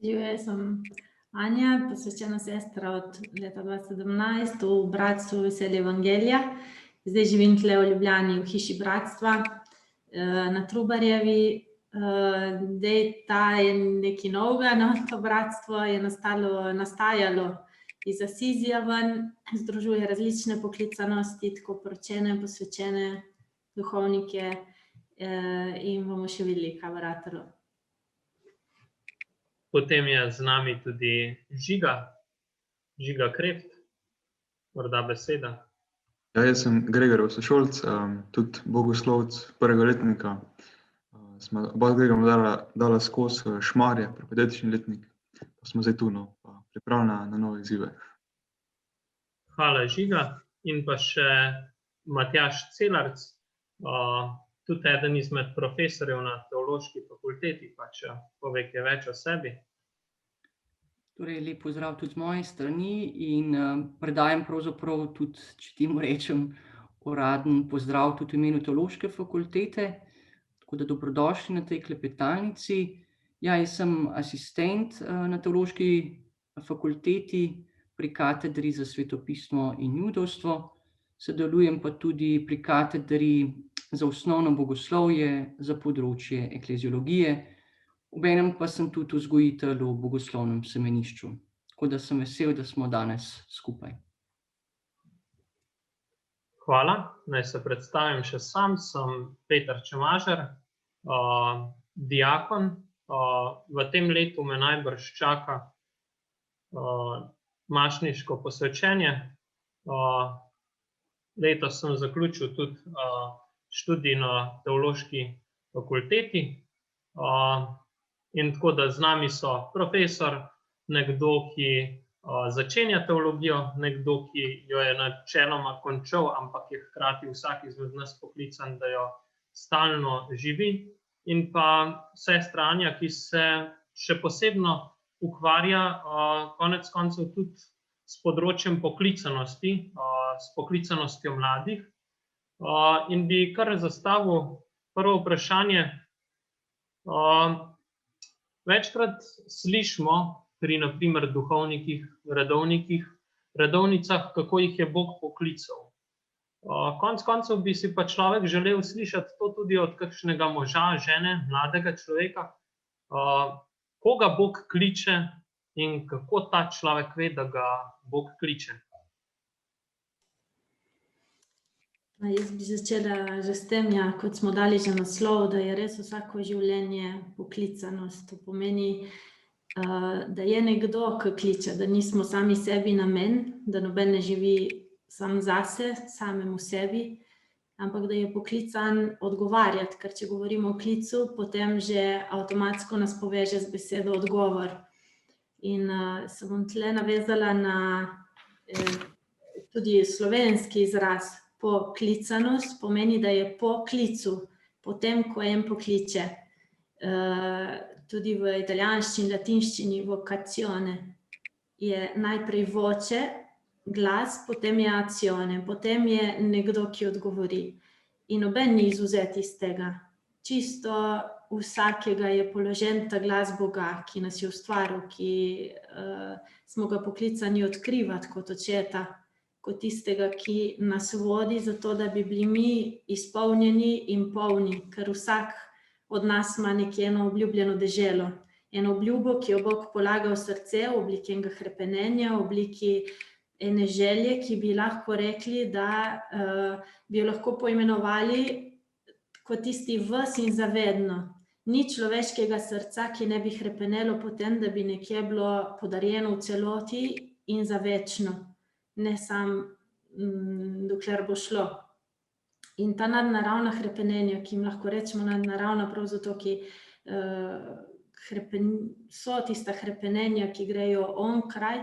Živjo, jaz sem Anja, posvečena sestra od leta 2017 v Bratstvu Veselje Evangelija. Zdaj živim tule v Ljubljani v hiši Bratstva na Trubarjevi. Zdaj ta je nekaj novega, no, to bratstvo je nastajalo iz Asizija ven, združuje različne poklicanosti, tako poročene, posvečene duhovnike in bomo še videli, kaj bo ratalo. Potem je z nami tudi Žiga Kreft, morda beseda. Ja, jaz sem Gregor sošolc, tudi bogoslovec prvega letnika. Sva oba z Gregorom dala skozi Šmarje, propedetični letnik, pa smo zdaj tu, no, pa pripravljena na nove izzive. Hvala, Žiga. In pa še Matjaž Celarc, tudi eden izmed profesorjev na Teološki fakulteti, pa če pove kaj več o sebi. Torej, lep pozdrav tudi z moje strani in predajam pravzaprav tudi, če temu rečem, uraden pozdrav tudi v imenu Teološke fakultete, tako da dobrodošli na tej klepetalnici. Ja, jaz sem asistent na Teološki fakulteti pri katedri za svetopismo in judovstvo, sodelujem pa tudi pri katedri za osnovno bogoslovje, za področje ekleziologije, obenem pa sem tudi vzgojitelj v bogoslovnem semenišču. Tako da sem vesel, da smo danes skupaj. Hvala, naj se predstavim še sam, sem Peter Čemažer, diakon. V tem letu me najbrž čaka mašniško posvečenje. Letos sem zaključil tudi študij na Teološki fakulteti. In tako da z nami so profesor, nekdo, ki začenja teologijo, nekdo, ki jo je načeloma končal, ampak je hkrati vsak izmed nas poklican, da jo stalno živi. In pa sestra Anja, ki se še posebno ukvarja konec koncev tudi s področjem poklicanosti, s poklicanostjo mladih. In bi kar zastavil prvo vprašanje. Večkrat slišimo pri na primer duhovnikih, redovnicah, kako jih je Bog poklical. Konec koncev bi si pa človek želel slišati to tudi od kakšnega moža, žene, mladega človeka. Koga Bog kliče in kako ta človek ve, da ga Bog kliče? Jaz bi začela že s tem, ja, kot smo dali že naslov, da je res vsako življenje poklicanost. To pomeni, da je nekdo, ki kliče, da nismo sami sebi namen, da noben ne živi sam zase, samemu sebi, ampak da je poklican odgovarjati, ker če govorimo o klicu, potem že avtomatsko nas poveže z besedo odgovor. In se bom tle navezala na tudi slovenski izraz. Poklicanost pomeni, da je po klicu, potem, ko en pokliče. Tudi v italijanščini, latinščini, vocazione je najprej voce, glas, potem je azione, potem je nekdo, ki odgovori. In noben ni izvzet iz tega. Čisto vsakega je položen ta glas Boga, ki nas je ustvaril, ki smo ga poklicani odkrivati kot očeta, kot tistega, ki nas vodi, zato da bi bili mi izpolnjeni in polni, ker vsak od nas ima nekje eno obljubljeno deželo, eno obljubo, ki jo Bog polaga v srce v obliki enega hrepenenja, v obliki ene želje, ki bi lahko rekli, da bi jo lahko poimenovali kot tisti ves in zavedno. Ni človeškega srca, ki ne bi hrepenelo po tem, da bi nekje bilo podarjeno v celoti in za večno. Ne samo dokler bo šlo. In ta nadnaravna hrepenenja, ki jim lahko rečemo nadnaravna, prav zato, ki so tista hrepenenja, ki grejo onkraj,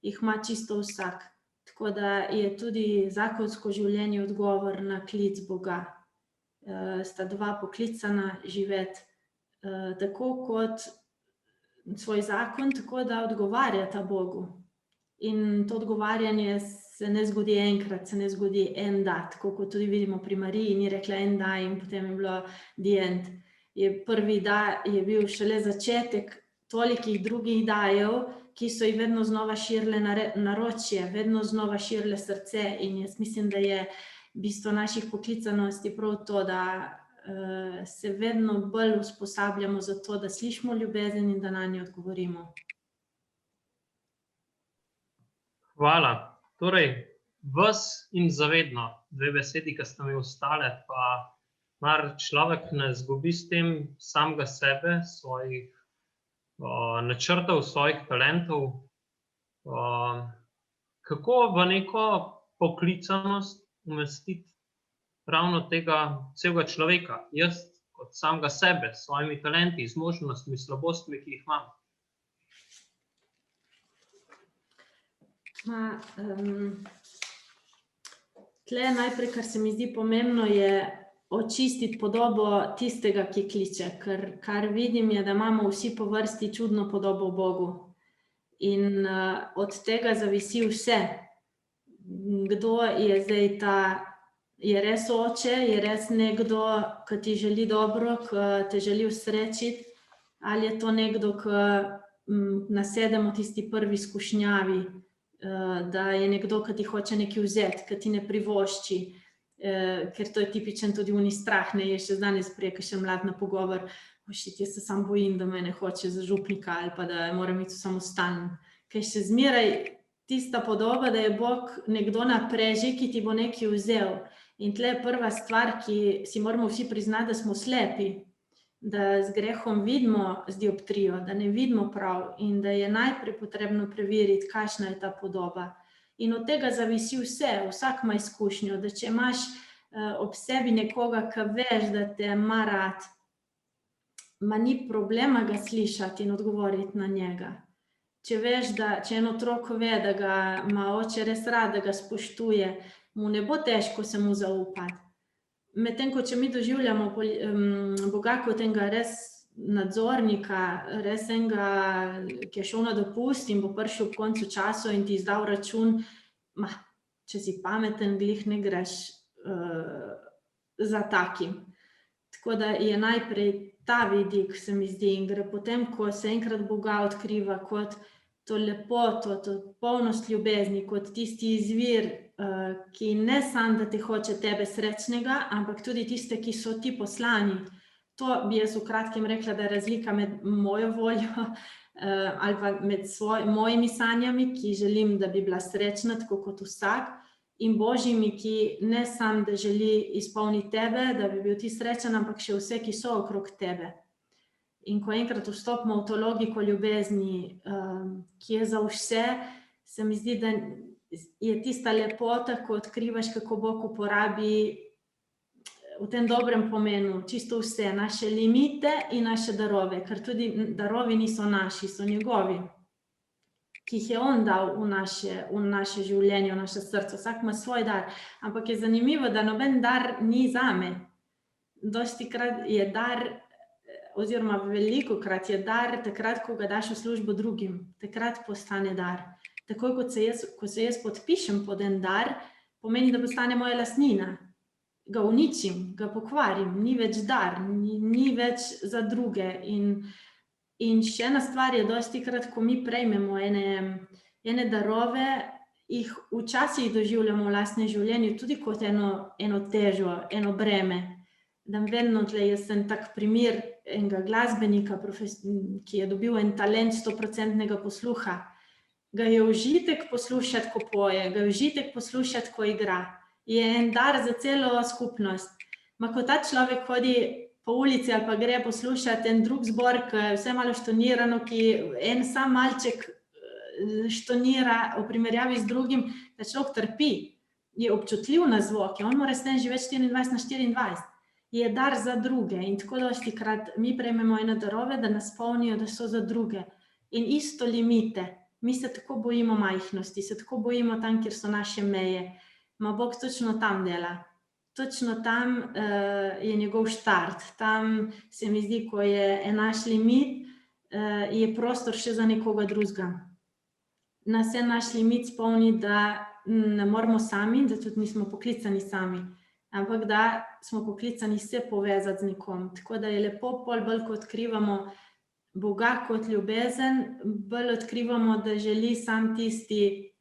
jih ima čisto vsak. Tako da je tudi zakonsko življenje odgovor na klic Boga. Sta dva poklicana živeti tako kot svoj zakon, tako da odgovarjata Bogu. In to odgovarjanje se ne zgodi enkrat, se ne zgodi en da, tako kot tudi vidimo pri Mariji, ni rekla en da in potem je bilo the end. Prvi da je bil šele začetek tolikih drugih dajev, ki so ji vedno znova širile naročje, vedno znova širile srce. In jaz mislim, da je bistvo naših poklicanosti prav to, da se vedno bolj usposabljamo za to, da slišimo ljubezen in da na njo odgovorimo. Hvala. Torej, ves in zavedno, dve besedi, ki sta mi ostale, pa mar človek ne zgubi s tem samega sebe, svojih načrtov, svojih talentov. Kako v neko poklicanost umestiti ravno tega celega človeka, jaz kot samega sebe, s svojimi talenti, zmožnostmi, slabostmi, ki jih imam? Tle najprej, kar se mi zdi pomembno, je očistiti podobo tistega, ki kliče. Ker kar vidim je, da imamo vsi po vrsti čudno podobo v Bogu. In od tega zavisi vse. Kdo je zdaj ta, je res oče, je res nekdo, ki ti želi dobro, ki te želi usrečiti, ali je to nekdo, ki nasedemo tisti prvi skušnjavi, da je nekdo, ki ti hoče nekaj vzeti, ki ti ne privošči, ker to je tipičen tudi oni strah, ne, je še danes prej, ki še mlad na pogovor, jaz se samo bojim, da me ne hoče za župnika ali pa da moram iti v samostan. Ker še zmeraj tista podoba, da je Bog nekdo na preži, ki ti bo nekaj vzel. In tle je prva stvar, ki si moramo vsi priznati, da smo slepi, da z grehom vidimo z dioptrijo, da ne vidimo prav in da je najprej potrebno preveriti, kakšna je ta podoba. In od tega zavisi vse, vsak ima izkušnjo, da če imaš ob sebi nekoga, ki veš, da te ima rad, ma ni problema ga slišati in odgovoriti na njega. Če veš, da če en otrok ve, da ga ima oče res rad, da ga spoštuje, mu ne bo težko se mu zaupati. Medtem ko če mi doživljamo Boga kot enega res nadzornika, res enega, ki je šel na dopust in bo prišel ob koncu času in ti izdal račun, če si pameten, glih ne greš za takim. Tako da je najprej ta vidik, se mi zdi, in gre potem, ko se enkrat Boga odkriva kot to lepoto, to polnost ljubezni, kot tisti izvir, ki ne samo, da te hoče tebe srečnega, ampak tudi tiste, ki so ti poslani. To bi jaz v kratkem rekla, da je razlika med mojo voljo ali pa med mojimi sanjami, ki želim, da bi bila srečna, tako kot vsak, in Božjimi, ki ne samo, da želi izpolniti tebe, da bi bil ti srečen, ampak še vse, ki so okrog tebe. In ko enkrat vstopimo v to logiko ljubezni, ki je za vse, se mi zdi, da je tista lepota, ko odkrivaš, kako Bog uporabi v tem dobrem pomenu čisto vse, naše limite in naše darove, ker tudi darovi niso naši, so njegovi, ki jih je on dal v naše življenje, v naše srce. Vsak ima svoj dar, ampak je zanimivo, da noben dar ni zame. Dostikrat je dar, oziroma velikokrat je dar takrat, ko ga daš v službo drugim, takrat postane dar. Takoj, ko se jaz podpišem pod en dar, pomeni, da postane moja lastnina. Ga uničim, ga pokvarim, ni več dar, ni več za druge. In še ena stvar je, dostikrat, ko mi prejmemo ene darove, jih včasih doživljamo v lastnem življenju tudi kot eno težo, eno breme. Da vedno, jaz sem tak primer enega glasbenika, ki je dobil en talent 100% posluha. Ga je užitek poslušati, ko poje, ga je užitek poslušati, ko igra. Je en dar za celo skupnost. Ko ta človek hodi po ulici ali pa gre poslušati en drug zbor, ki je vse malo štonirano, ki en sam malček štonira v primerjavi z drugim, da človek trpi, je občutljiv na zvoke, on mora s tem živeti 24/24. Je dar za druge in tako dostikrat mi prejmemo ene darove, da nas spomnijo, da so za druge. In isto limite. Mi se tako bojimo majhnosti, se tako bojimo tam, kjer so naše meje. Bog točno tam dela. Točno tam je njegov štart. Tam se mi zdi, ko je naš limit, je prostor še za nekoga drugega. Nas je naš limit spomni, da ne moramo sami, da tudi nismo poklicani sami, ampak da smo poklicani se povezati z nekom. Tako da je lepo bolj, ko odkrivamo Boga kot ljubezen, bolj odkrivamo, da želi sam tisti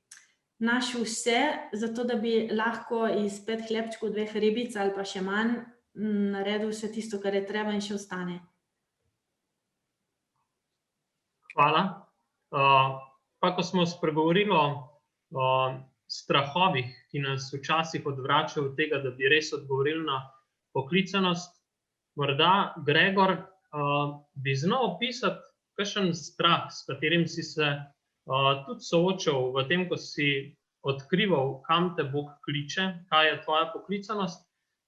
naš vse, zato da bi lahko iz 5 hlebčkov, 2 ribic ali pa še manj naredil vse tisto, kar je treba in še ostane. Hvala. Pa ko smo spregovorili o strahovih, ki nas včasih odvračajo od tega, da bi res odgovorili na poklicanost, morda Gregor bi znal opisati kakšen strah, s katerim si se tudi soočal v tem, ko si odkrival, kam te Bog kliče, kaj je tvoja poklicanost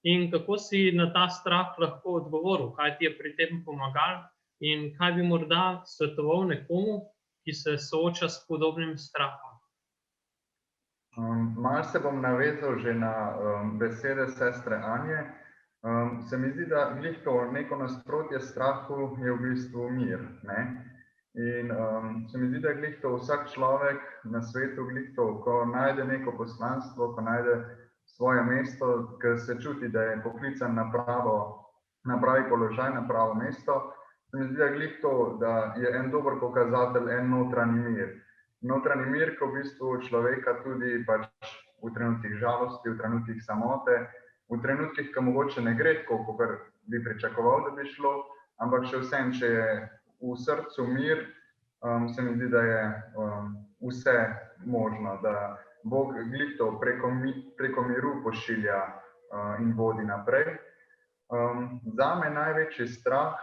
in kako si na ta strah lahko odgovoril, kaj ti je pri tem pomagalo in kaj bi morda svetoval nekomu, ki se sooča s podobnim strahom. Malo se bom navezal že na besede sestre Anje. Se mi zdi, da glih to neko nasprotje strahu je v bistvu mir, ne? In se mi zdi, da glih to vsak človek na svetu glih to, ko najde neko poslanstvo, ko najde svoje mesto, ko se čuti, da je poklican na pravi položaj, na pravo mesto, se mi zdi, da glih to, da je en dober pokazatelj, en notranji mir. Notranji mir, ko v bistvu človeka tudi pač v trenutkih žalosti, v trenutkih samote, v trenutkih, ko mogoče ne gre tako, kot bi pričakoval, da bi šlo, ampak še vsem, če je v srcu mir, se mi zdi, da je vse možno, da Bog glih to preko miru pošilja in vodi naprej. Zame največji strah,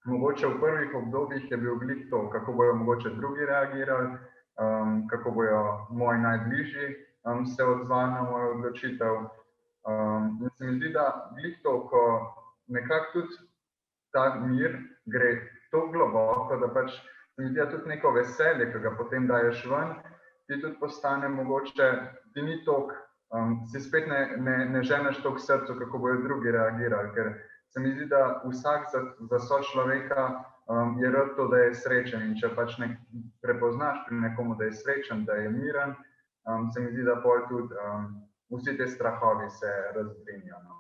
mogoče v prvih obdobjih je bil glih to, kako bojo mogoče drugi reagirali, kako bojo moji najbližji se odzvali na mojo odločitev. In se mi zdi, da glih to, ko nekako tudi ta mir gre tako globoko, da pač se mi zdi, da tudi neko veselje, ki ga potem daješ ven, ti tudi postane mogoče, ti ni toliko, si spet ne ženeš toliko srcu, kako bojo drugi reagirali, ker se mi zdi, da vsak za sočloveka je rad to, da je srečen in če pač prepoznaš pri nekomu, da je srečen, da je miren, se mi zdi, da pol tudi vsi te strahovi se razblinjajo.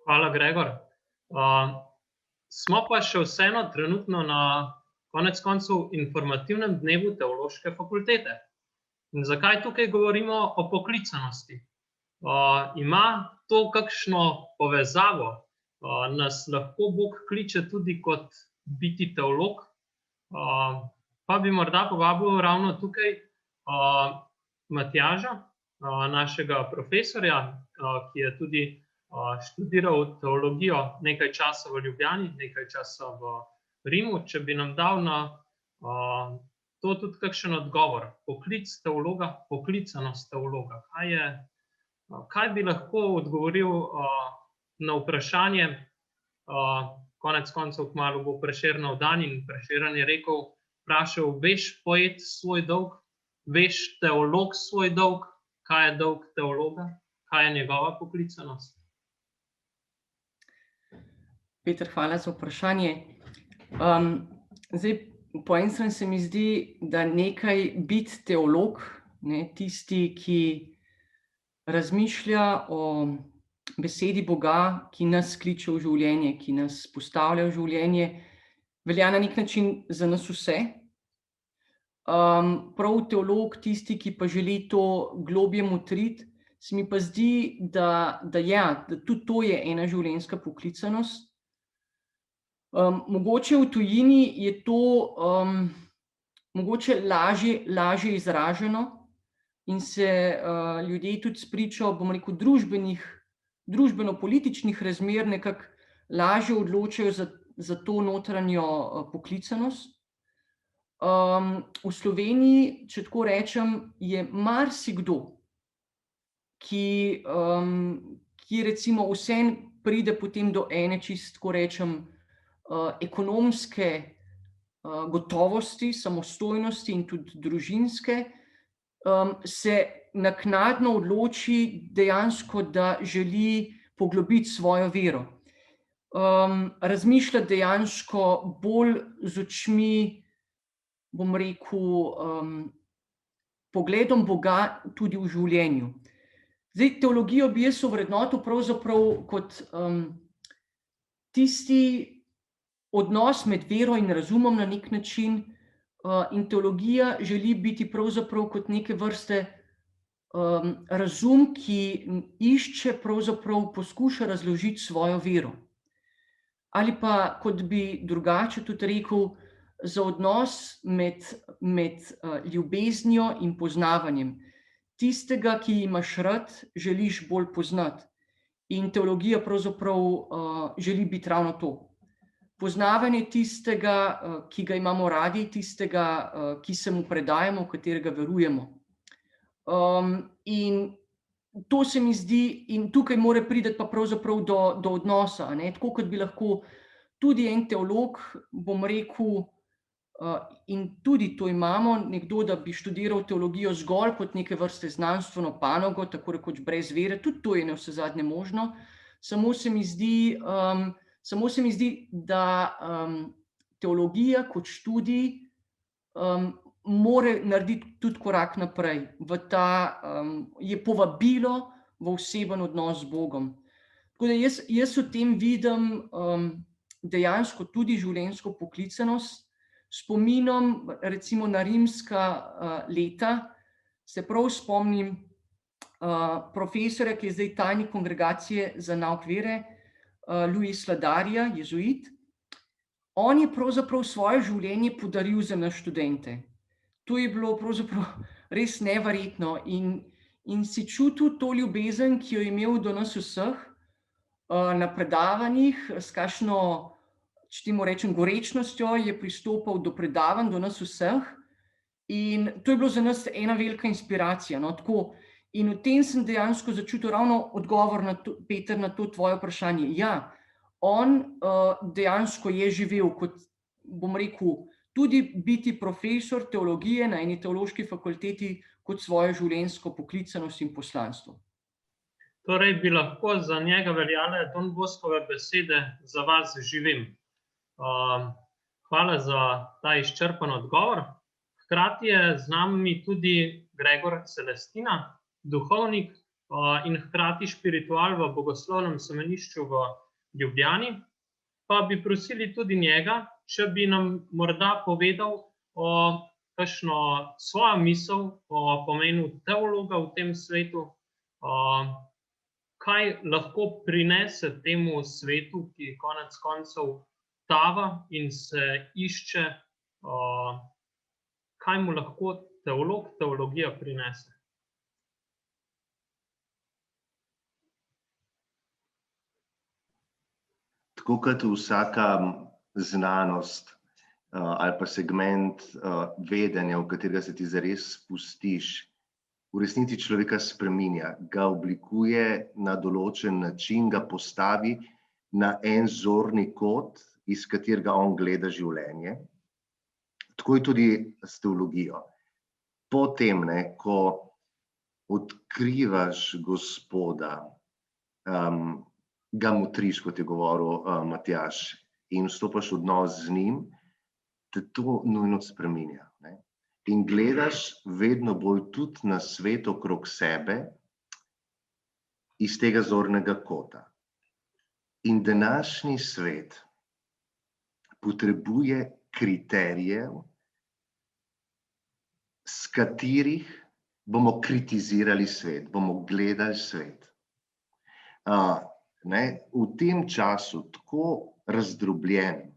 Hvala, Gregor. Smo pa še vseeno trenutno na konec koncev informativnem dnevu Teološke fakultete. In zakaj tukaj govorimo o poklicanosti? Ima to kakšno povezavo? Nas lahko Bog kliče tudi kot biti teolog? Pa bi morda povabil ravno tukaj Matjaža, našega profesorja, ki je tudi študiral teologijo nekaj časa v Ljubljani, nekaj časa v Rimu, če bi nam dal na to tudi kakšen odgovor. Poklic teologa, poklicanost teologa. Kaj bi lahko odgovoril na vprašanje, konec koncev kmalu bo Prešernov dan in Prešeren je rekel, vprašal, veš poet svoj dolg? Veš teolog svoj dolg, kaj je dolg teologa, kaj je njegova poklicanost? Peter, hvala za vprašanje. Zdaj, po eni strani se mi zdi, da nekaj biti teolog, tisti, ki razmišlja o besedi Boga, ki nas kliče v življenje, ki nas postavlja v življenje, velja na nek način za nas vse. Prav teolog, tisti, ki pa želi to globje motriti, se mi pa zdi, da tudi to je ena življenjska poklicanost. Mogoče v tujini je to mogoče lažje izraženo in se ljudje tudi spričo, bom rekel, družbeno-političnih razmer nekako lažje odločajo za to notranjo poklicanost. V Sloveniji, če tako rečem, je marsikdo, ki recimo vseeno pride potem do ene, čisto tako rečem, ekonomske gotovosti, samostojnosti in tudi družinske, se naknadno odloči dejansko, da želi poglobiti svojo vero. Razmišljati dejansko bolj z očmi, bom rekel, pogledom Boga tudi v življenju. Zdaj, teologijo bi jaz ovrednotil pravzaprav kot tisti odnos med vero in razumom na nek način, in teologija želi biti pravzaprav kot neke vrste razum, ki išče, pravzaprav poskuša razložiti svojo vero. Ali pa, kot bi drugače tudi rekel, za odnos med ljubeznijo in poznavanjem. Tistega, ki imaš rad, želiš bolj poznati. In teologija pravzaprav želi biti ravno to. Poznavanje tistega, ki ga imamo radi, tistega, ki se mu predajamo, v katerega verujemo. In to se mi zdi, in tukaj mora priti pa pravzaprav do odnosa, ne? Tako kot bi lahko tudi en teolog, bom rekel, in tudi to imamo, nekdo, da bi študiral teologijo zgolj kot neke vrste znanstveno panogo, tako rekoč brez vere, tudi to je navsezadnje možno, samo se mi zdi, da teologija kot študij mora narediti tudi korak naprej, je povabilo v oseben odnos z Bogom. Tako da jaz v tem vidim dejansko tudi življenjsko poklicanost, spominom recimo na rimska leta, se prav spomnim profesorja, ki je zdaj tajnik Kongregacije za nauk vere, Luis Ladarja, jezuit. On je pravzaprav svoje življenje podaril za nas študente. To je bilo pravzaprav res neverjetno in si čutil to ljubezen, ki jo je imel do nas vseh na predavanjih, s kakšno, če temu rečem, gorečnostjo je pristopal do predavanj, do nas vseh. In to je bilo za nas ena velika inspiracija. No, tako. In v tem sem dejansko začutil ravno odgovor, Peter, na to tvoje vprašanje. Ja, on dejansko je živel kot, bom rekel, tudi biti profesor teologije na eni teološki fakulteti kot svojo življenjsko poklicanost in poslanstvo. Torej bi lahko za njega veljale Don Boscove besede: za vas živim. Hvala za ta izčrpen odgovor. Hkrati je z nami tudi Gregor Celestina, duhovnik in hkrati špiritual v Bogoslovnem semenišču v Ljubljani. Pa bi prosili tudi njega, če bi nam morda povedal kakšno svojo misel o pomenu teologa v tem svetu, kaj lahko prinese temu svetu, ki konec koncev tava in se išče, kaj mu lahko teologija prinese. Tako kot vsaka znanost ali pa segment vedenja, v katerega se ti zares spustiš, v resnici človeka spreminja, ga oblikuje na določen način, ga postavi na en zorni kot, iz katerega on gleda življenje. Tako je tudi s teologijo. Potem, ko odkrivaš Gospoda, ga motriš, kot je govoril Matjaž, in vstopaš v odnos z njim, te to nujno spreminja. In gledaš vedno bolj tudi na svet okrog sebe iz tega zornega kota. In današnji svet potrebuje kriterijev, s katerih bomo kritizirali svet, bomo gledali svet. V tem času tako razdrobljenim,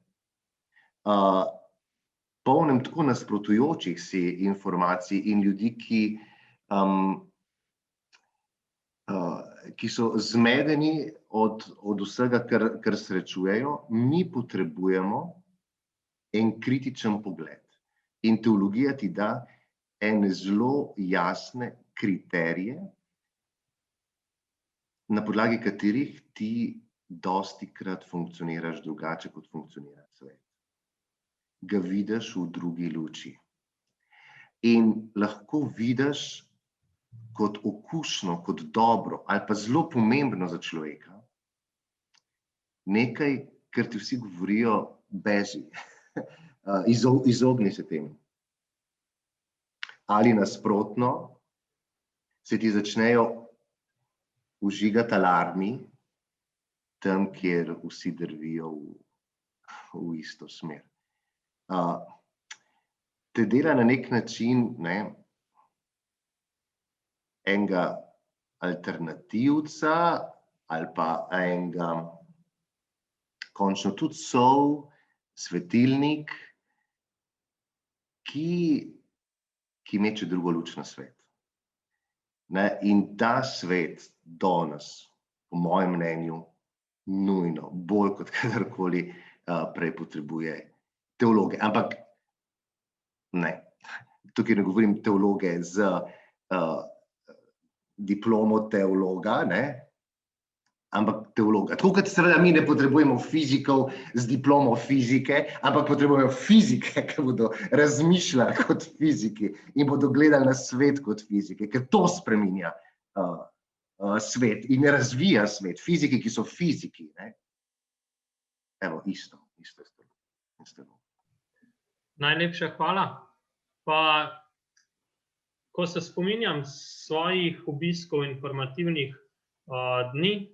polnem tako nasprotujočih si informacij in ljudi, ki so zmedeni od vsega, kar srečujejo, mi potrebujemo en kritičen pogled. In teologija ti da ene zelo jasne kriterije, na podlagi katerih ti dostikrat funkcioniraš drugače, kot funkcionira svet. Ga vidiš v drugi luči. In lahko vidiš kot okusno, kot dobro ali pa zelo pomembno za človeka nekaj, kar ti vsi govorijo, beži, izogni se temu. Ali nasprotno, se ti začnejo vžigati alarmi tam, kjer vsi drvijo v isto smer. Te dela na nek način, ne, enega alternativca ali pa enega končno tudi svetilnik, ki meče drugo luč na svet. Ne, in ta svet danes, po mojem mnenju, nujno, bolj kot kadarkoli prej potrebuje teologe. Ampak ne, tukaj ne govorim teologe z diplomo teologa, ne, ampak teologa. Tako kot seveda mi ne potrebujemo fizikov z diplomo fizike, ampak potrebujemo fizike, ki bodo razmišljali kot fiziki in bodo gledali na svet kot fizike, ker to spreminja svet in razvija svet. Fiziki, ki so fiziki, ne. Evo, isto je to. Najlepša hvala. Pa, ko se spominjam svojih obiskov informativnih dni,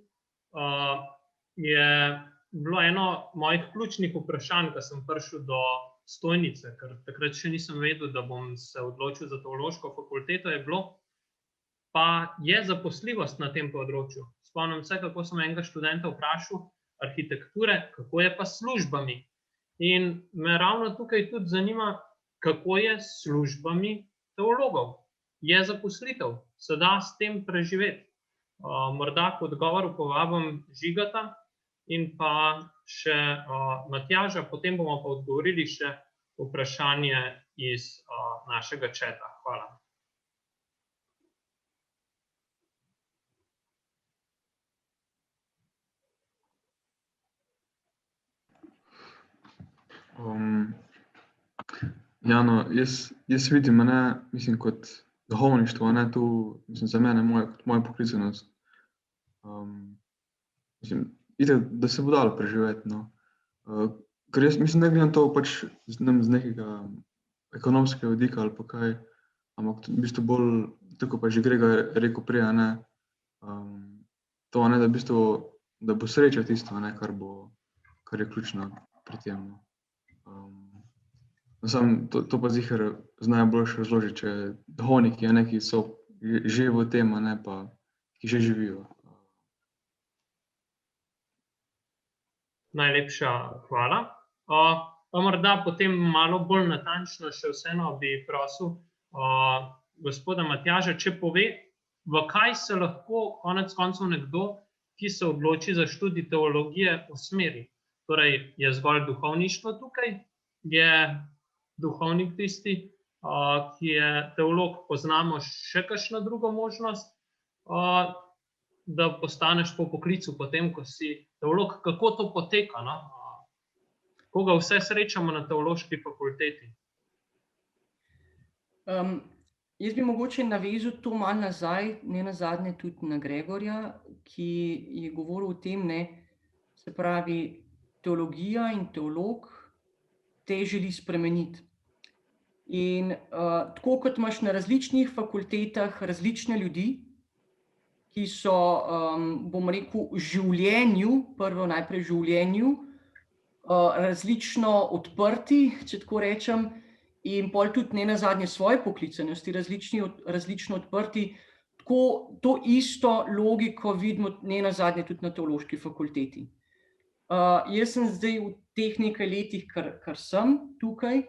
je bilo eno mojih ključnih vprašanj, ko sem prišel do stojnice, ker takrat še nisem vedel, da bom se odločil za teološko fakulteto, je bilo, pa je zaposljivost na tem področju. Spomnim se, kako sem enega študenta vprašal arhitekture, kako je pa s službami. In me ravno tukaj tudi zanima, kako je s službami teologov. Je zaposlitev, se da s tem preživeti. Morda kot odgovor povabim Žigata in pa še Matjaža, potem bomo pa odgovorili še vprašanje iz našega četa. Hvala. Jaz vidim, mislim, kot duhovništvo, tu, mislim, za mene, moja poklicanost. Mislim, da se bo dalo preživeti, no. Ker jaz mislim, ne gledam to pač z nekega ekonomskega vidika ali pa kaj, ampak v bistvu bolj, tako pa že Gregor rekel prej, to, da v bistvu, da bo sreča tisto, kar je ključno pri tem. Sam to pa ziher znajo boljše razložiti, če duhovniki, ki so že v tem, pa ki že živijo. Najlepša hvala. Pa morda potem malo bolj natančno še vseeno bi prosil gospoda Matjaža, če pove, v kaj se lahko konec koncev nekdo, ki se odloči za študij teologije, usmeri. Torej, je zgolj duhovništvo tukaj, je duhovnik tisti, ki je teolog, poznamo še kakšno drugo možnost, da postaneš po poklicu potem, ko si teolog. Kako to poteka, no? Koga vse srečamo na teološki fakulteti? Jaz bi mogoče navezal to malo nazaj, nenazadnje tudi na Gregorja, ki je govoril o tem, se pravi, teologija in teolog te želi spremeniti. In tako kot imaš na različnih fakultetah različne ljudi, ki so, bom rekel, najprej v življenju, različno odprti, če tako rečem, in pol tudi nenazadnje svoje poklicanosti različno odprti, tako to isto logiko vidimo nenazadnje tudi na teološki fakulteti. Jaz sem zdaj v teh nekaj letih, kar sem tukaj,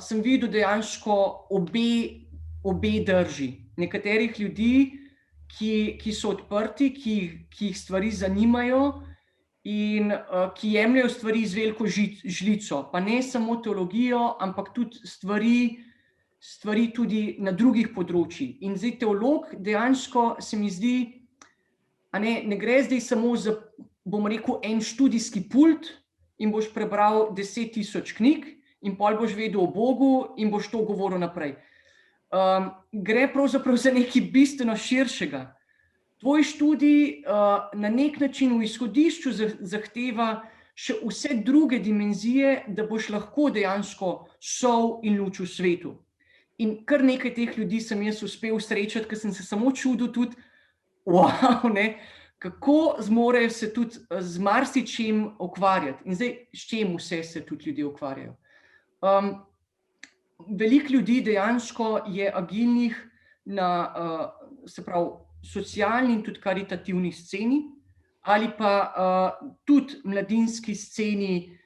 sem videl dejansko obe drži. Nekaterih ljudi, ki so odprti, ki jih stvari zanimajo in ki jemljejo stvari z veliko žlico. Pa ne samo teologijo, ampak tudi stvari tudi na drugih področjih. In zdaj teolog dejansko se mi zdi, ne gre zdaj samo za, bom rekel, en študijski pult in boš prebral 10.000 knjig in pol boš vedel o Bogu in boš to govoril naprej. Gre pravzaprav za nekaj bistveno širšega. Tvoj študij na nek način v izhodišču zahteva še vse druge dimenzije, da boš lahko dejansko sol in luč v svetu. In kar nekaj teh ljudi sem jaz uspel srečati, ker sem se samo čudil tudi, kako zmorejo se tudi z marsičim ukvarjati. In zdaj, s čem vse se tudi ljudje ukvarjajo. Veliko ljudi dejansko je agilnih na se pravi, socialni in tudi karitativni sceni, ali pa tudi mladinski sceni,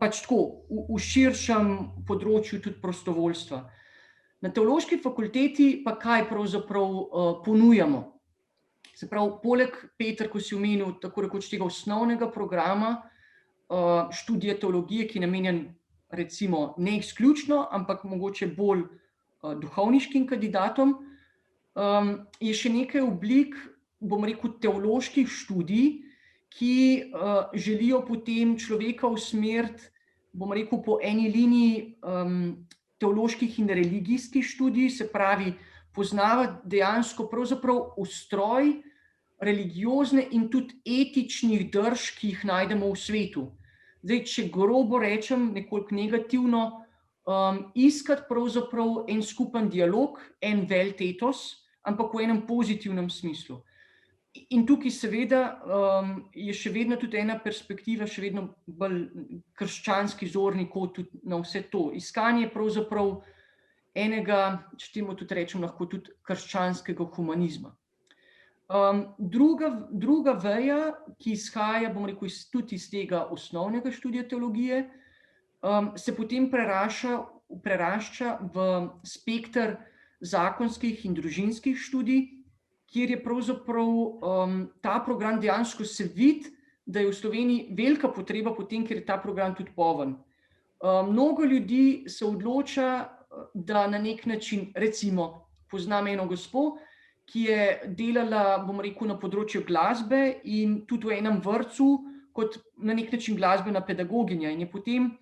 pač tako v širšem področju tudi prostovoljstva. Na Teološki fakulteti pa kaj pravzaprav ponujamo? Se pravi, poleg, Peter, ko si omenil tako rekoč tega osnovnega programa študija teologije, ki je namenjen recimo ne izključno, ampak mogoče bolj duhovniškim kandidatom, je še nekaj oblik, bom rekel, teoloških študij, ki želijo potem človeka usmeriti, bom rekel, po eni liniji teoloških in religijskih študij, se pravi, poznavati dejansko pravzaprav ustroj religiozne in tudi etičnih drž, ki jih najdemo v svetu. Zdaj, če grobo rečem, nekoliko negativno, iskati pravzaprav en skupen dialog, en veltetos, ampak v enem pozitivnem smislu. In tukaj seveda je še vedno tudi ena perspektiva, še vedno bolj krščanski zorni kot tudi na vse to. Iskanje pravzaprav enega, če temu tudi rečem, lahko tudi krščanskega humanizma. Druga veja, ki izhaja, bom rekel, tudi iz tega osnovnega študija teologije, se potem prerašča v spekter zakonskih in družinskih študij, kjer je pravzaprav ta program dejansko se vidi, da je v Sloveniji velika potreba potem, ker je ta program tudi poln. Mnogo ljudi se odloča, da na nek način, recimo, poznam eno gospo, ki je delala, bom rekel, na področju glasbe in tudi v enem vrtcu kot na nek način glasbena pedagoginja in je potem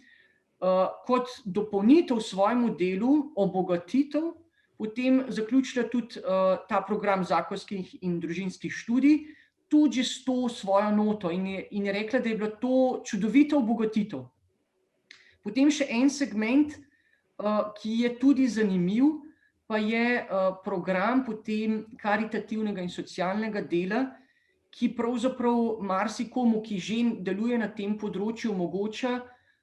kot dopolnitev svojemu delu, obogatitev, potem zaključila tudi ta program zakonskih in družinskih študij, tudi s to svojo noto in je rekla, da je bila to čudovita obogatitev. Potem še en segment, ki je tudi zanimiv, pa je program potem karitativnega in socialnega dela, ki pravzaprav marsikomu, ki že deluje na tem področju, omogoča,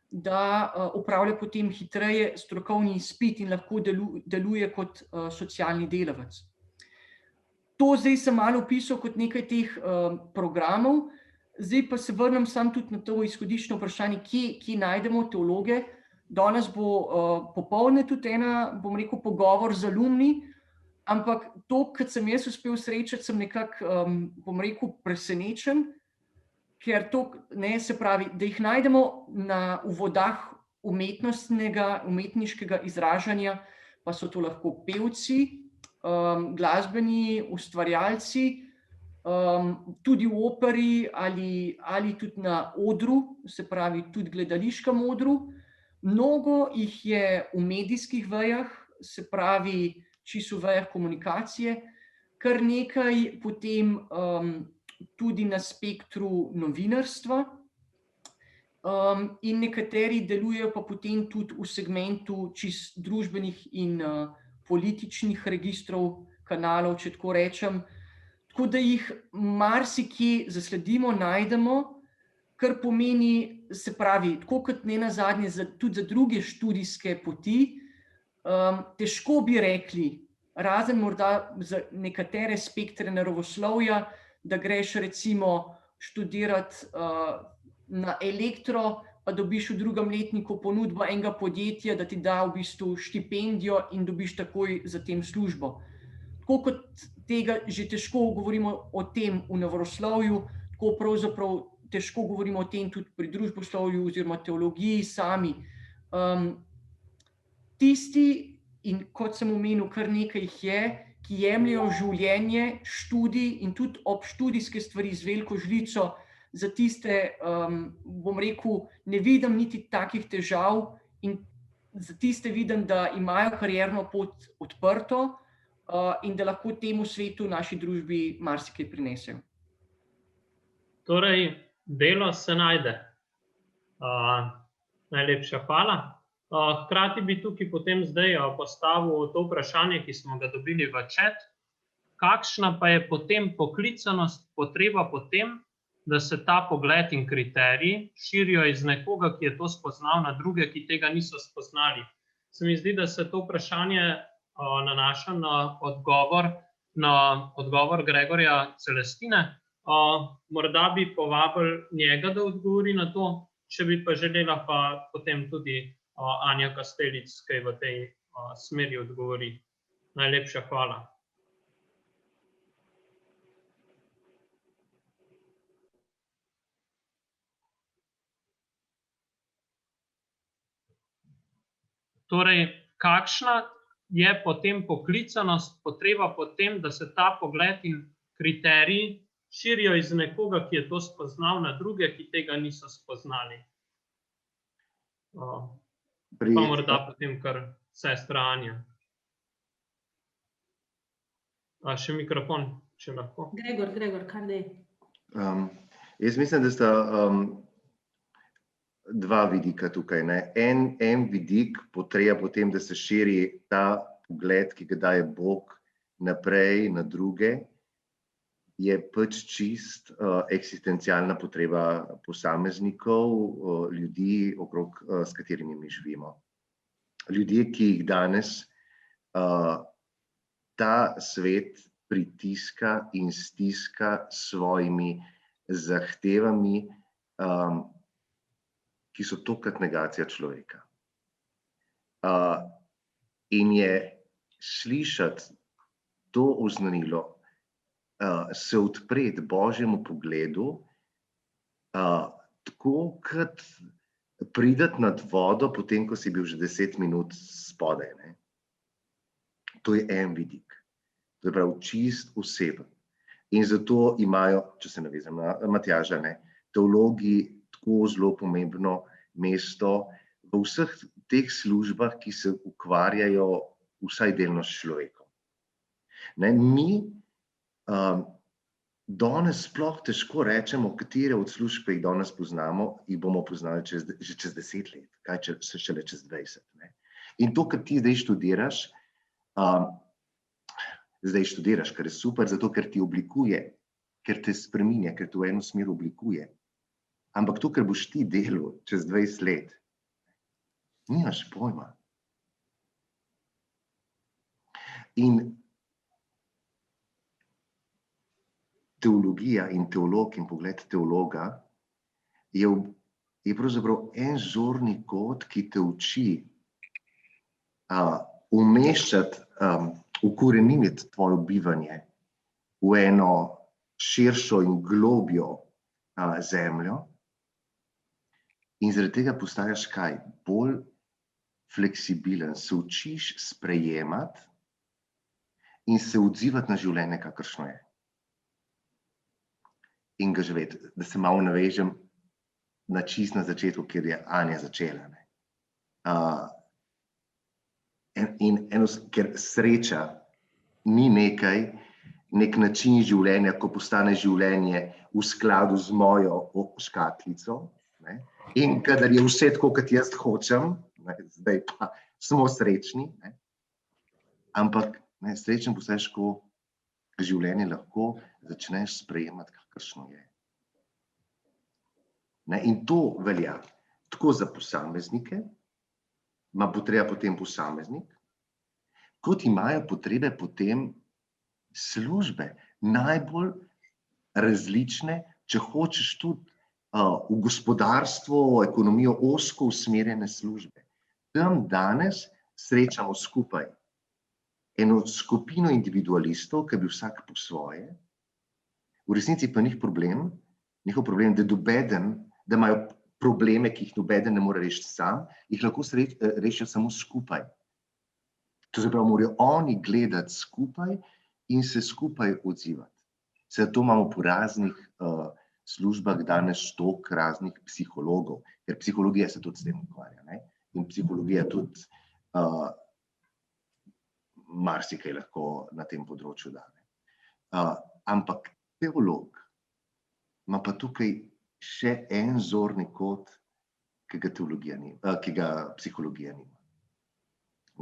da opravlja potem hitreje strokovni izpit in lahko deluje kot socialni delavec. To zdaj sem malo opisal kot nekaj teh programov, zdaj pa se vrnem sam tudi na to izhodiščno vprašanje, kje najdemo teologe. Danes bo popoldne tudi bom rekel, pogovor z alumni, ampak to, kar sem jaz uspel srečati, sem nekako, bom rekel, presenečen, ker to, se pravi, da jih najdemo v vodah umetniškega izražanja, pa so to lahko pevci, glasbeni ustvarjalci, tudi v operi ali tudi na odru, se pravi tudi gledališkem odru. Mnogo jih je v medijskih vejah, se pravi čisto v vejah komunikacije, kar nekaj potem tudi na spektru novinarstva in nekateri delujejo pa potem tudi v segmentu čisto družbenih in političnih registrov, kanalov, če tako rečem. Tako da jih marsikje zasledimo, najdemo, kar pomeni, se pravi, tako kot ne nazadnje tudi za druge študijske poti, težko bi rekli, razen morda za nekatere spektre naravoslovja, da greš recimo študirati na elektro, pa dobiš v drugem letniku ponudbo enega podjetja, da ti da v bistvu štipendijo in dobiš takoj za tem službo. Tako kot tega že težko govorimo o tem v naravoslovju, tako pravzaprav težko govorimo o tem tudi pri družboslovju oziroma teologiji sami. Tisti, in kot sem omenil, kar nekaj jih je, ki jemljejo življenje, študij in tudi obštudijske stvari z veliko žlico, za tiste, bom rekel, ne vidim niti takih težav in za tiste vidim, da imajo karierno pot odprto in da lahko temu svetu, naši družbi marsikaj prinesejo. Torej, delo se najde. Najlepša hvala. Hkrati bi tukaj potem zdaj postavil to vprašanje, ki smo ga dobili v chat. kakšna pa je potem poklicanost, potreba potem, da se ta pogled in kriteriji širijo iz nekoga, ki je to spoznal, na druge, ki tega niso spoznali. Se mi zdi, da se to vprašanje nanaša na odgovor Gregorja Celestine. Morda bi povabili njega, da odgovori na to, če bi pa želela pa potem tudi Anja Kastelic, kaj v tej smeri odgovori. Najlepša hvala. Torej, kakšna je potem poklicanost, potreba potem, da se ta pogled in kriteriji širijo iz nekoga, ki je to spoznal, na druge, ki tega niso spoznali. Pa morda potem kar sestra Anja. Še mikrofon, če lahko. Gregor, kar dej. Jaz mislim, da sta dva vidika tukaj. En vidik potreba potem, da se širi ta pogled, ki ga daje Bog naprej na druge, je pač čist eksistencialna potreba posameznikov, ljudi, okrog s katerimi mi živimo. Ljudje, ki jih danes ta svet pritiska in stiska s svojimi zahtevami, ki so tokrat negacija človeka. In je slišati to oznanilo, se odpreti Božjemu pogledu, tako kot priti nad vodo, potem, ko si bil že 10 minut spodaj. To je en vidik. To je prav čist oseben. In zato imajo, če se navezam na Matjaža, teologi tako zelo pomembno mesto v vseh teh službah, ki se ukvarjajo vsaj delno s človekom. Mi danes sploh težko rečemo, katere od služb, ki jih danes poznamo, jih bomo poznali že čez 10 let, kaj šele čez 20. In to, kar ti zdaj študiraš, kar je super, zato ker ti oblikuje, ker te spreminja, ker te v eno smer oblikuje. Ampak to, kar boš ti delal čez 20 let, nimaš pojma. In teologija in teolog in pogled teologa je pravzaprav en zorni kot, ki te uči umeščati, ukoreniniti tvoje bivanje v eno širšo in globjo zemljo. In zaradi tega postaješ kaj? Bolj fleksibilen, se učiš sprejemati in se odzivati na življenje, kakršno je. In ga živeti, da se malo navežem na čist na začetku, kjer je Anja začela. Ker sreča ni nek način življenja, ko postane življenje v skladu z mojo škatlico, in kadar je vse tako, kot jaz hočem, zdaj pa smo srečni, ampak srečen postaješ, ko življenje lahko začneš sprejemati, kakršno je. In to velja tako za posameznike, ima potreba potem posameznik, kot imajo potrebe potem službe, najbolj različne, če hočeš tudi v gospodarstvo, v ekonomijo ozko usmerjene službe. Tam danes srečamo skupaj eno skupino individualistov, ki bi vsak po svoje, v resnici pa njihov problem, da imajo probleme, ki jih nobeden ne more rešiti sam, jih lahko rešijo samo skupaj. To se pravi, morajo oni gledati skupaj in se skupaj odzivati. Zato imamo po raznih službah danes toliko raznih psihologov, ker psihologija se tudi s tem ukvarja. In psihologija tudi marsikaj lahko na tem področju da. Ampak teolog ima pa tukaj še en zorni kot, ki ga psihologija nima.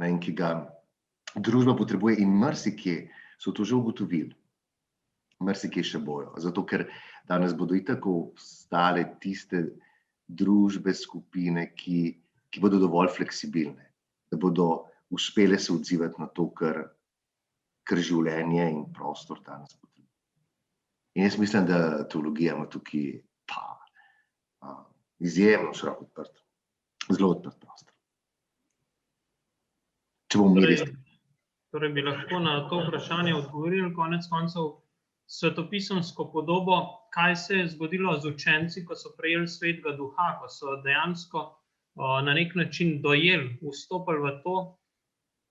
In ki ga družba potrebuje in marsikje so to že ugotovili. Marsikje še bojo. Zato, ker danes bodo itak ostale tiste družbe, skupine, ki bodo dovolj fleksibilne, da bodo uspele se odzivati na to, kar življenje in prostor danes potrebuje. In jaz mislim, da teologija ima tukaj izjemno široko odprt, zelo odprt prostor. Če bomo mi res. Torej bi lahko na to vprašanje odgovorili konec koncev svetopisemsko podobo, kaj se je zgodilo z učenci, ko so prejeli Svetega Duha, ko so dejansko na nek način dojeli, vstopili v to,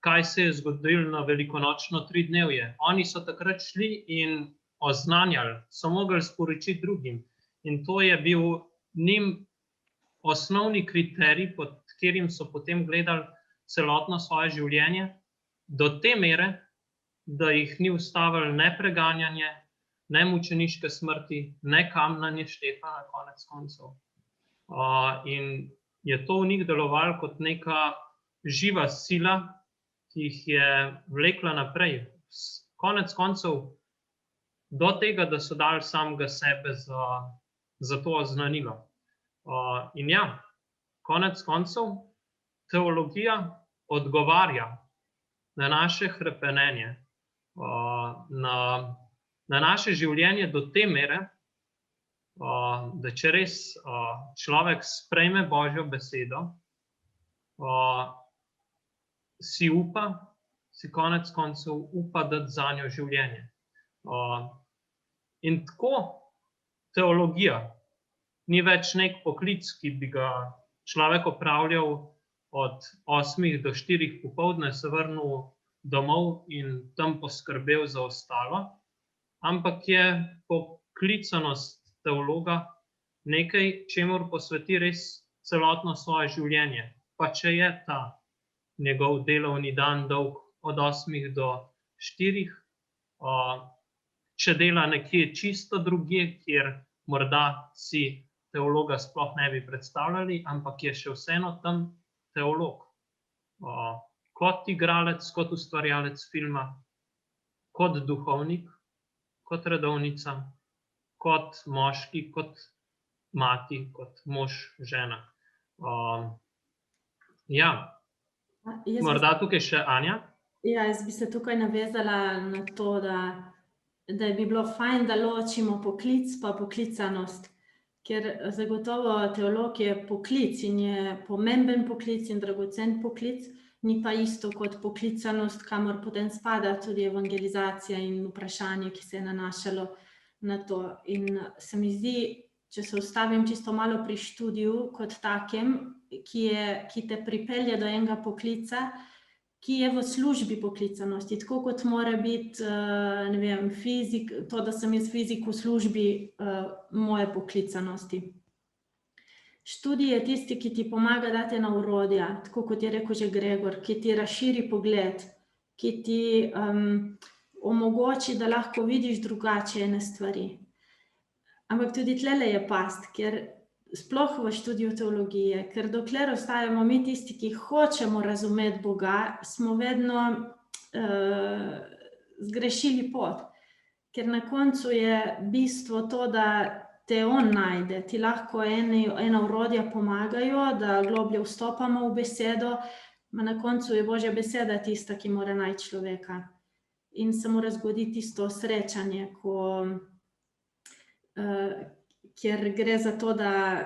kaj se je zgodilo na velikonočno tridnevje. Oni so takrat šli in oznanjali, so mogli sporočiti drugim. In to je bil njim osnovni kriterij, pod katerim so potem gledali celotno svoje življenje, do te mere, da jih ni ustavilo ne preganjanje, ne mučeniške smrti, ne kamnanje Štefana konec koncev. In je to v njih delovalo kot neka živa sila, ki jih je vlekla naprej. Konec koncev do tega, da so dali samega sebe za to oznanilo. In ja, konec koncev teologija odgovarja na naše hrepenenje, na naše življenje do te mere, da če res človek sprejme Božjo besedo, si konec koncev upa dati zanjo življenje. In tako teologija ni več nek poklic, ki bi ga človek opravljal od 8 do 4 popoldne, se vrnil domov in tam poskrbel za ostalo, ampak je poklicanost teologa nekaj, čemur posveti res celotno svoje življenje. Pa če je ta njegov delovni dan dolg od 8 do 4, če dela nekje čisto drugje, kjer morda si teologa sploh ne bi predstavljali, ampak je še vseeno tam teolog. Kot igralec, kot ustvarjalec filma, kot duhovnik, kot redovnica, kot moški, kot mati, kot mož, žena. Ja, morda tukaj še Anja? Ja, jaz bi se tukaj navezala na to, da bi bilo fajn, da ločimo poklic pa poklicanost. Ker zagotovo teolog je poklic in je pomemben poklic in dragocen poklic, ni pa isto kot poklicanost, kamor potem spada tudi evangelizacija in vprašanje, ki se je nanašalo na to. In se mi zdi, če se ustavim čisto malo pri študiju kot takem, ki te pripelje do enega poklica, ki je v službi poklicanosti, tako kot mora biti, ne vem, fizik, to, da sem jaz fizik v službi moje poklicanosti. Študij je tisti, ki ti pomaga dati ena orodja, tako kot je rekel že Gregor, ki ti razširi pogled, ki ti omogoči, da lahko vidiš drugače ene stvari. Ampak tudi tlele je past, ker sploh v študiju teologije, ker dokler ostajamo mi tisti, ki hočemo razumeti Boga, smo vedno zgrešili pot. Ker na koncu je bistvo to, da te on najde, ti lahko ena orodja pomagajo, da globlje vstopamo v besedo, na koncu je Božja beseda tista, ki mora najti človeka. In se mora zgoditi tisto srečanje, kjer gre za to, da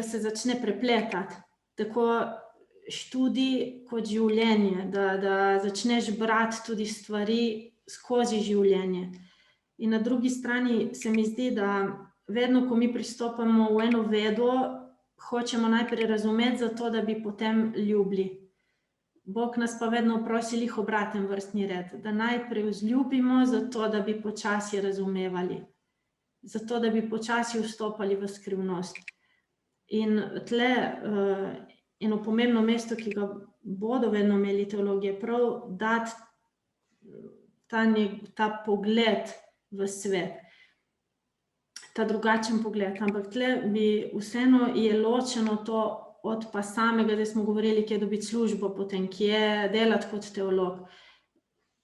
se začne prepletati. Tako študij kot življenje, da začneš brati tudi stvari skozi življenje. In na drugi strani se mi zdi, da vedno, ko mi pristopamo v eno vedo, hočemo najprej razumeti zato, da bi potem ljubili. Bog nas pa vedno prosi lih obraten vrstni red, da najprej vzljubimo zato, da bi počasi razumevali. Zato, da bi počasi vstopali v skrivnost. In tle eno pomembno mesto, ki ga bodo vedno imeli teologije, prav dati ta pogled v svet, ta drugačen pogled. Ampak tle bi vseeno je ločeno to od pa samega, da smo govorili, kje dobiti službo potem, kje delati kot teolog.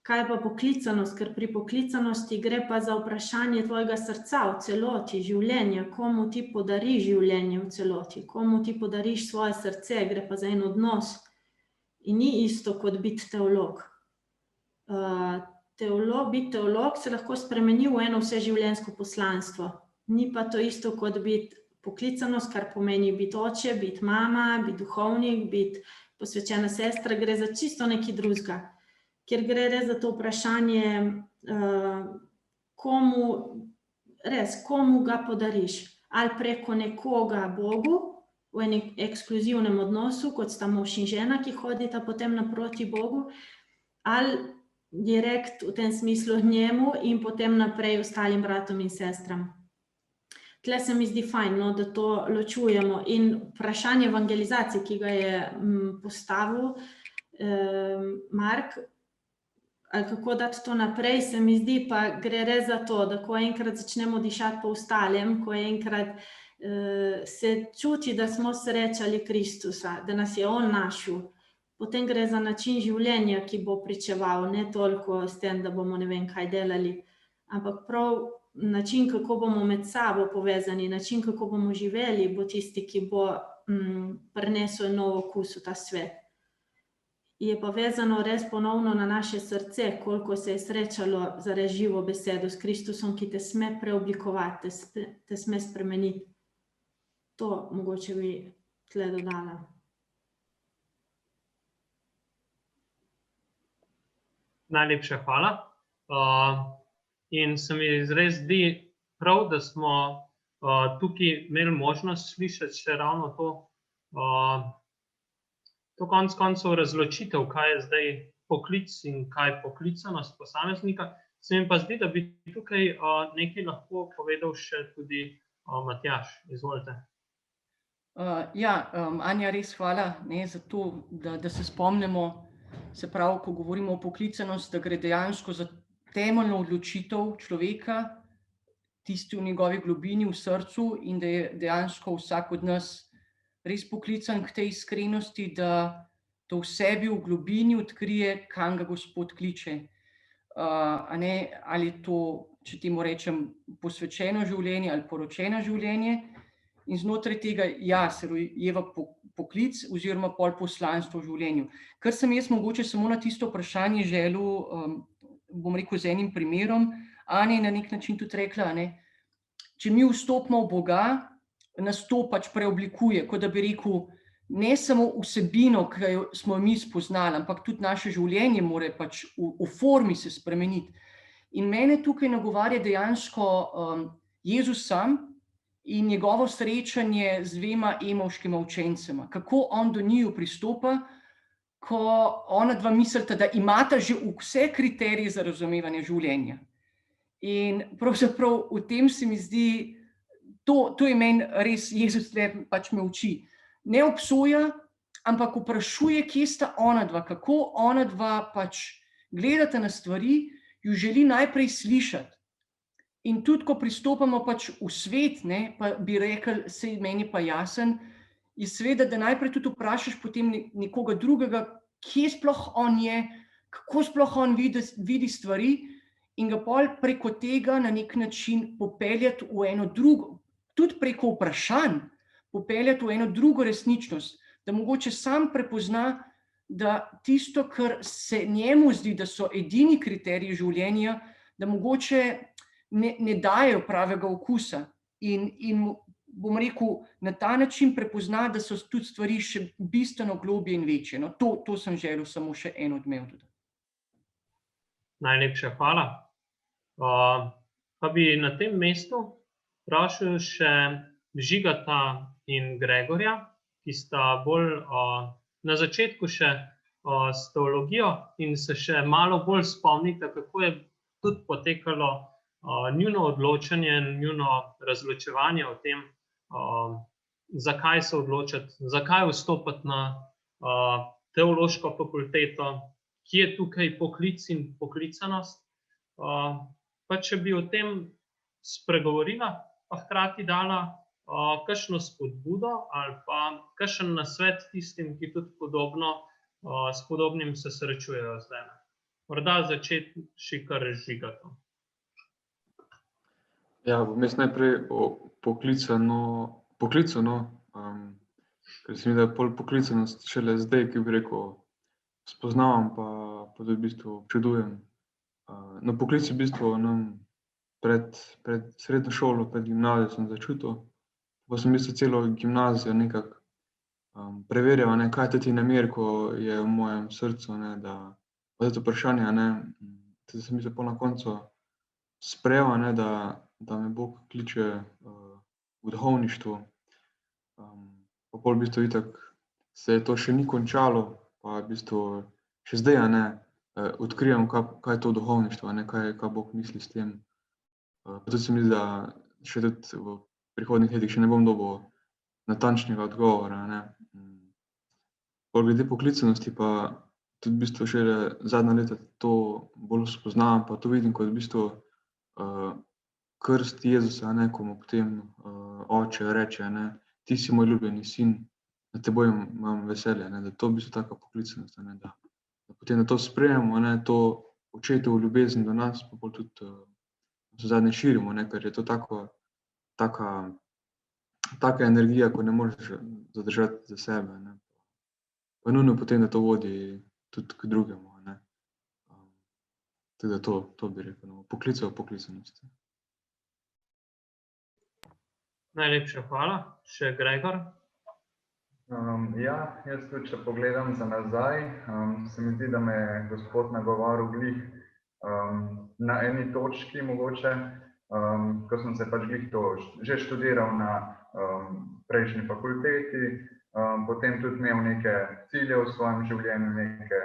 kaj pa poklicanost, ker pri poklicanosti gre pa za vprašanje tvojega srca v celoti, življenja, komu ti podariš življenje v celoti, komu ti podariš svoje srce, gre pa za en odnos. In ni isto kot biti teolog. Biti teolog se lahko spremeni v eno vseživljenjsko poslanstvo. Ni pa to isto kot biti poklicanost, kar pomeni biti oče, biti mama, biti duhovnik, biti posvečena sestra, gre za čisto nekaj drugega. Kjer gre res za to vprašanje, komu ga podariš. Ali preko nekoga Bogu, v enem ekskluzivnem odnosu, kot sta mož in žena, ki hodita potem naproti Bogu, ali direkt v tem smislu njemu in potem naprej ostalim bratom in sestram. Tle se mi zdi fajn, no, da to ločujemo. In vprašanje evangelizacije, ki ga je postavil Mark, ali kako dati to naprej, se mi zdi, pa gre res za to, da ko enkrat začnemo dišati po ostalem, ko enkrat se čuti, da smo srečali Kristusa, da nas je on našel, potem gre za način življenja, ki bo pričeval, ne toliko s tem, da bomo ne vem kaj delali, ampak prav način, kako bomo med sabo povezani, način, kako bomo živeli, bo tisti, ki bo prinesel nov okus v ta svet. Je pa vezano res ponovno na naše srce, koliko se je srečalo za res živo besedo s Kristusom, ki te sme preoblikovati, te sme spremeniti. To mogoče bi tle dodala. Najlepša hvala. In se mi res zdi prav, da smo tukaj imeli možnost slišati še ravno to konec koncev razločitev, kaj je zdaj poklic in kaj poklicanost posameznika. Se mi pa zdi, da bi tukaj nekaj lahko povedal še tudi Matjaž. Izvolite. Anja, res hvala za to, da se spomnimo, se pravi, ko govorimo o poklicanosti, da gre dejansko za temeljno odločitev človeka, tisti v njegovi globini, v srcu, in da je dejansko vsak od nas res poklican k tej iskrenosti, da to v sebi v globini odkrije, kam ga Gospod kliče. Ali to, če temu rečem, posvečeno življenje ali poročeno življenje. In znotraj tega, se rojeva poklic oziroma pol poslanstvo v življenju. Kar sem jaz mogoče samo na tisto vprašanje želel, bom rekel z enim primerom, Anja je na nek način tudi rekla, če mi vstopimo v Boga, nas to pač preoblikuje, kot da bi rekel, ne samo vsebino, ki jo smo mi spoznali, ampak tudi naše življenje mora pač v formi se spremeniti. In mene tukaj nagovarja dejansko Jezus sam in njegovo srečanje z dvema Emavškima učencema. Kako on do njiju pristopa, ko ona dva mislita, da imata že vse kriterije za razumevanje življenja. In pravzaprav v tem se mi zdi, to je meni res, Jezus pač me uči. Ne obsoja, ampak vprašuje, kje sta ona dva, kako ona dva pač gledata na stvari, ju želi najprej slišati. In tudi, ko pristopamo pač v svet, pa bi rekli, sej meni pa jasen, je seveda, da najprej tudi vprašaš potem nekoga drugega, kje sploh on je, kako sploh on vidi stvari, in ga pol preko tega na nek način popeljati v eno drugo, tudi preko vprašanj, popeljati v eno drugo resničnost, da mogoče sam prepozna, da tisto, kar se njemu zdi, da so edini kriteriji življenja, da mogoče ne dajo pravega okusa. In bom rekel, na ta način prepozna, da so tudi stvari še bistveno globje in večje. No, to sem želel samo še en odmev dodati. Najlepša hvala. Pa bi na tem mestu vprašal še Žigata in Gregorja, ki sta bolj na začetku še s teologijo in se še malo bolj spomnite, kako je tudi potekalo njuno odločanje, njuno razločevanje o tem, zakaj se odločiti, zakaj vstopiti na teološko fakulteto, kje je tukaj poklic in poklicanost. Pa če bi o tem spregovorila, pa hkrati dala kakšno spodbudo ali pa kakšen nasvet tistim, ki tudi s podobnim se srečujejo zdaj. morda začeti kar žigati. Ja, bom jaz najprej o poklicu, ker se mi da pol poklicanost šele zdaj, ki bi rekel, spoznavam pa tudi v bistvu občudujem. Na poklic v bistvu pred srednjo šolo, pred gimnazijo sem začutil, pa sem v bistvu celo gimnazijo nekako preverjal, kaj je teti namer, ko je v mojem srcu, da pa to vprašanje, tudi sem mislil pol na koncu sprejel, da me Bog kliče v duhovništvo. Pa pol v bistvu itak se to še ni končalo, pa v bistvu še zdaj, odkrivam, kaj je to duhovništvo, kaj Bog misli s tem. Pa tudi se mi zdi, da še tudi v prihodnjih letih še ne bom dobil natančnega odgovora. Pol glede poklicanosti pa tudi v bistvu šele zadnja leta to bolj spoznavam, pa to vidim kot v bistvu krst Jezusa, ko mu potem oče reče, ti si moj ljubljeni sin, na teboj imam veselje, da to v bistvu taka poklicanost, da potem da to sprejemamo, to očetovo ljubezen do nas, pa bolj tudi zadnje širimo, ker je to taka energija, ko ne moreš zadržati za sebe. Pa nujno potem, da to vodi tudi k drugemu. Tako da to bi rekel, poklica v poklicanosti. Najlepša hvala. Še Gregor? Ja, jaz tudi, če pogledam za nazaj, se mi zdi, da me je Gospod nagovoril glih na eni točki mogoče, ko sem se pač glih to že študiral na prejšnji fakulteti, potem tudi imel neke cilje v svojem življenju, neke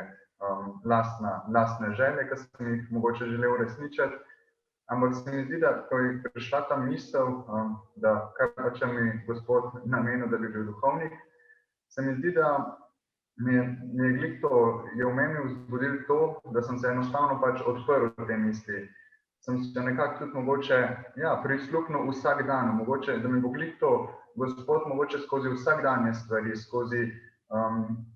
lastne želje, ki sem jih mogoče želel uresničiti. Ampak se mi zdi, da ko je prišla ta misel, da kaj pa če mi Gospod namenil, da bi bil duhovnik, se mi zdi, da mi je glih to, je v meni vzbudil to, da sem se enostavno pač odprl v te misli. Sem se nekako tudi mogoče prisluhnil vsak dan, mogoče, da mi bo glih to Gospod mogoče skozi vsakdanje stvari, skozi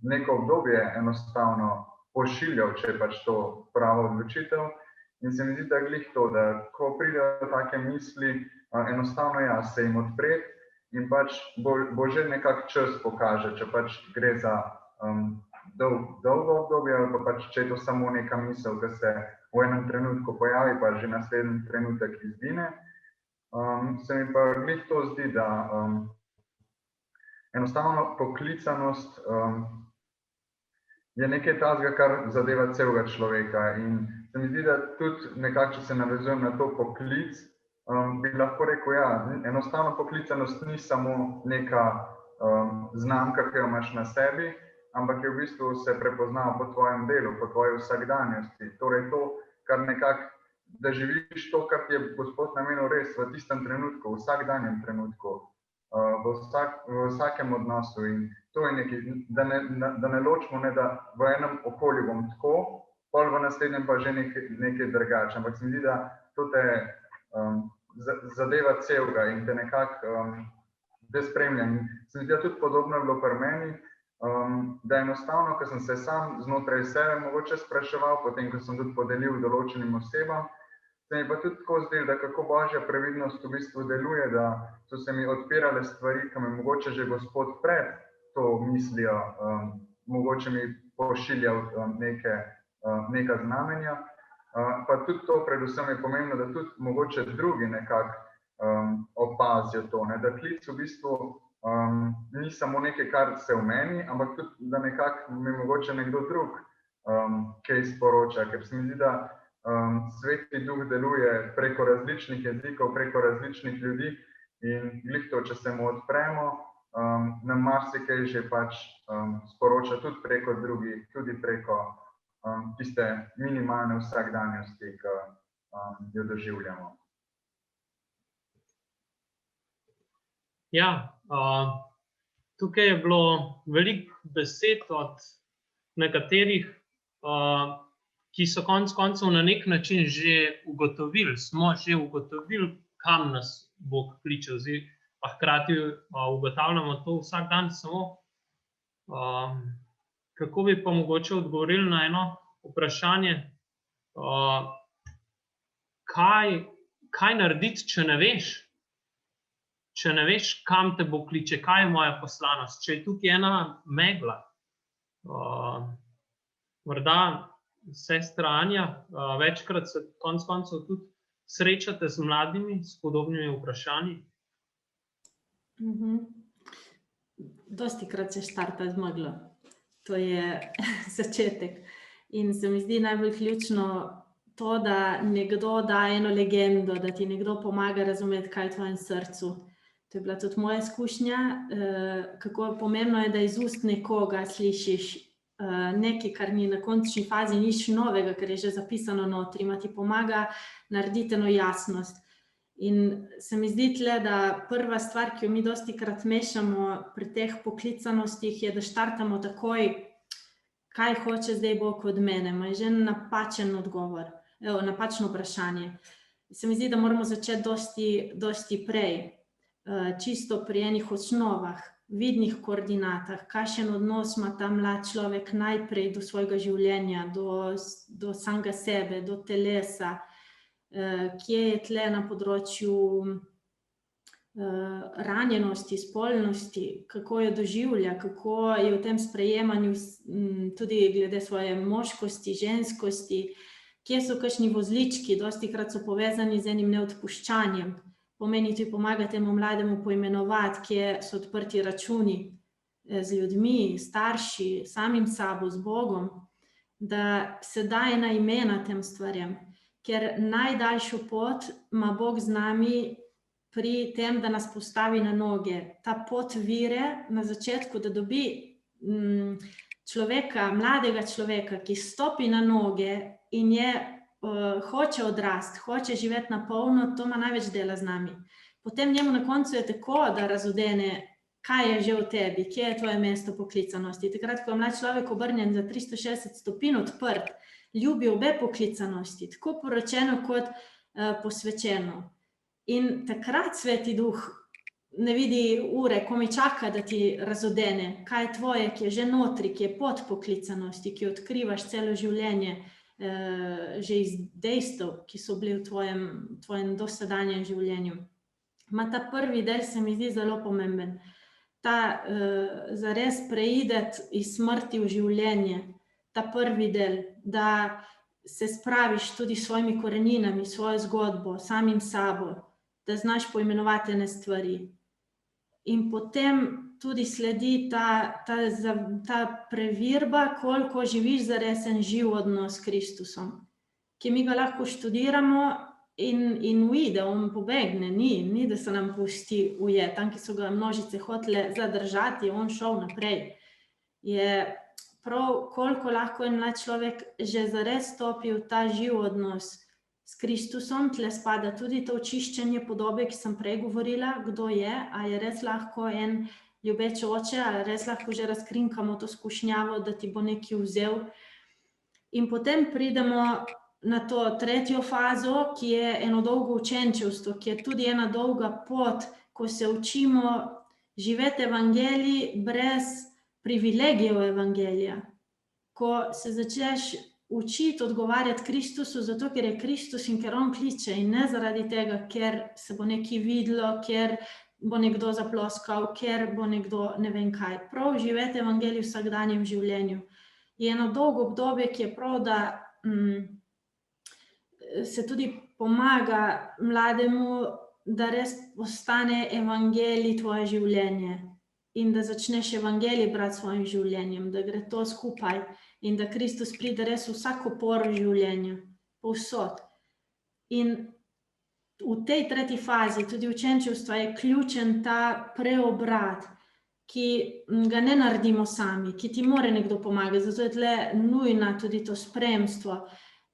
neko obdobje enostavno pošiljal, če je pač to prava odločitev. In se mi zdi, da glih to, da ko pridejo take misli, enostavno se jim odpreti in pač bo že nekak čas pokaže, če pač gre za dolgo obdobje ali pa pač, če je to samo neka misel, ki se v enem trenutku pojavi, pa že naslednji trenutek izgine. Se mi pa glih to zdi, da enostavno poklicanost je nekaj takega, kar zadeva celega človeka. In se mi zdi, da tudi nekako, če se navezujem na to poklic, bi lahko rekel, enostavno poklicanost ni samo neka znamka, ki jo imaš na sebi, ampak je v bistvu se prepoznava po tvojem delu, po tvoji vsakdanjosti. Torej to, kar nekako, da živiš to, kar ti je Gospod namenil res v tistem trenutku, v vsakdanjem trenutku, v vsakem odnosu. In to je nekaj, da ne ločimo, da v enem okolju bom tako, pol v naslednjem pa že nekaj drugače. Ampak se mi zdi, da to te zadeva celega in te nekako te spremlja. In se mi zdi, da tudi podobno je bilo pri meni, da enostavno, ko sem se sam znotraj sebe mogoče spraševal, potem, ko sem tudi podelil določenim osebam, se mi pa tudi tako zdelo, da kako Božja previdnost v bistvu deluje, da so se mi odpirale stvari, ki me mogoče že Gospod pred to mislijo, mogoče mi pošiljal neka znamenja. Pa tudi to predvsem je pomembno, da tudi mogoče drugi nekako opazijo to, da klic v bistvu ni samo nekaj, kar se v meni, ampak tudi, da nekako mi mogoče nekdo drug kaj sporoča, ker se mi zdi, da Sveti Duh deluje preko različnih jezikov, preko različnih ljudi in glih to, če se mu odpremo, nam marsikaj že pač sporoča tudi preko drugih, tudi preko tiste minimalne vsakdanjosti, ki jo doživljamo. Ja, tukaj je bilo veliko besed od nekaterih, ki so konec koncev na nek način že ugotovili, smo že ugotovili, kam nas Bog kliče, pa hkrati ugotavljamo to vsak dan samo. Kako bi pa mogoče odgovorili na eno vprašanje, kaj narediti, če ne veš? Če ne veš, kam te Bog kliče, kaj je moja poslanost, če je tukaj ena megla. Morda sestra Anja, večkrat se konec koncev tudi srečate z mladimi, s podobnimi vprašanji? Dostikrat se štarta z meglo. To je začetek. In se mi zdi najbolj ključno to, da nekdo da eno legendo, da ti nekdo pomaga razumeti, kaj je v tvojem srcu. To je bila tudi moja izkušnja, kako pomembno je, da iz ust nekoga slišiš nekaj, kar ni na končni fazi nič novega, ker je že zapisano notri, ima ti pomaga narediti eno jasnost. In se mi zdi tle, da prva stvar, ki jo mi dostikrat mešamo pri teh poklicanostih, je, da štartamo takoj, kaj hoče zdaj Bog od mene, ima že napačen odgovor, napačno vprašanje. Se mi zdi, da moramo začeti dosti prej, čisto pri enih osnovah, vidnih koordinatah, kakšen odnos ima ta mlad človek najprej do svojega življenja, do samega sebe, do telesa, kje je tle na področju ranjenosti, spolnosti, kako jo doživlja, kako je v tem sprejemanju tudi glede svoje moškosti, ženskosti, kje so kakšni vozlički, dostikrat so povezani z enim neodpuščanjem. Pomeni ti pomaga temu mlademu poimenovati, kje so odprti računi z ljudmi, starši, samim sabo, z Bogom, da se daje na imena tem stvarem, ker najdaljšo pot ima Bog z nami pri tem, da nas postavi na noge. Ta pot vire na začetku, da dobi človeka, mladega človeka, ki stopi na noge in hoče odrasti, hoče živeti na polno, to ima največ dela z nami. Potem njemu na koncu je tako, da razodene, kaj je že v tebi, kje je tvoje mesto poklicanosti. Takrat, ko je mlad človek obrnjen za 360 stopinj odprt, ljubi obe poklicanosti, tako poročeno kot posvečeno. In takrat Sveti Duh ne vidi ure, ko mi čaka, da ti razodene, kaj je tvoje, ki je že notri, ki je pod poklicanosti, ki odkrivaš celo življenje, že iz dejstev, ki so bili v tvojem dosedanjem življenju. Ma ta prvi del se mi zdi zelo pomemben. Ta zares preideti iz smrti v življenje, ta prvi del, da se spraviš tudi s svojimi koreninami, svojo zgodbo, samim sabo, da znaš poimenovati ene stvari. In potem tudi sledi ta preverba, koliko živiš zares en živ odnos s Kristusom, ki mi ga lahko študiramo in uide, on pobegne, ni da se nam pusti ujet. Tam, ki so ga množice hotele zadržati, on šel naprej. Je prav, koliko lahko en mlad človek že zares stopi v ta živ odnos s Kristusom, tle spada tudi to očiščenje podobe, ki sem prej govorila, kdo je, a je res lahko en ljubeč oče, a res lahko že razkrinkamo to skušnjavo, da ti bo nekaj vzel. In potem pridemo na to tretjo fazo, ki je eno dolgo učenčevstvo, ki je tudi ena dolga pot, ko se učimo živeti evangelij brez privilegijev evangelija. Ko se začneš učiti odgovarjati Kristusu, zato ker je Kristus in ker on kliče, in ne zaradi tega, ker se bo nekaj videlo, ker bo nekdo zaploskal, ker bo nekdo ne vem kaj. Prav živeti evangelij v vsakdanjem življenju. Je eno dolgo obdobje, ki je prav, da se tudi pomaga mlademu, da res postane evangelij tvoje življenje in da začneš evangelij brati s svojim življenjem, da gre to skupaj in da Kristus pride res v vsako poro življenja, povsod. In v tej tretji fazi, tudi učenčevstva, je ključen ta preobrat, ki ga ne naredimo sami, ki ti mora nekdo pomagati, zato je tle nujna tudi to spremstvo,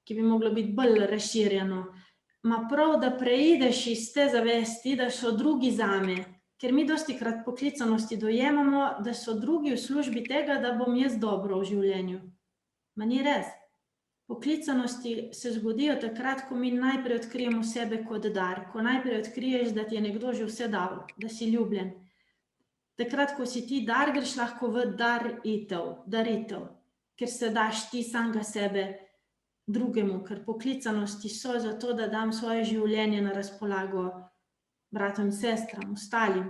ki bi moglo biti bolj razširjeno. Ma prav, da preideš iz te zavesti, da so drugi zame, ker mi dostikrat poklicanosti dojemamo, da so drugi v službi tega, da bom jaz dobro v življenju. Ma ni res. Poklicanosti se zgodijo takrat, ko mi najprej odkrijemo sebe kot dar, ko najprej odkriješ, da ti je nekdo že vse dal, da si ljubljen. Takrat, ko si ti dar, greš lahko v daritev, ker se daš ti samega sebe drugemu, ker poklicanosti so zato, da dam svoje življenje na razpolago bratom in sestram, ostalim,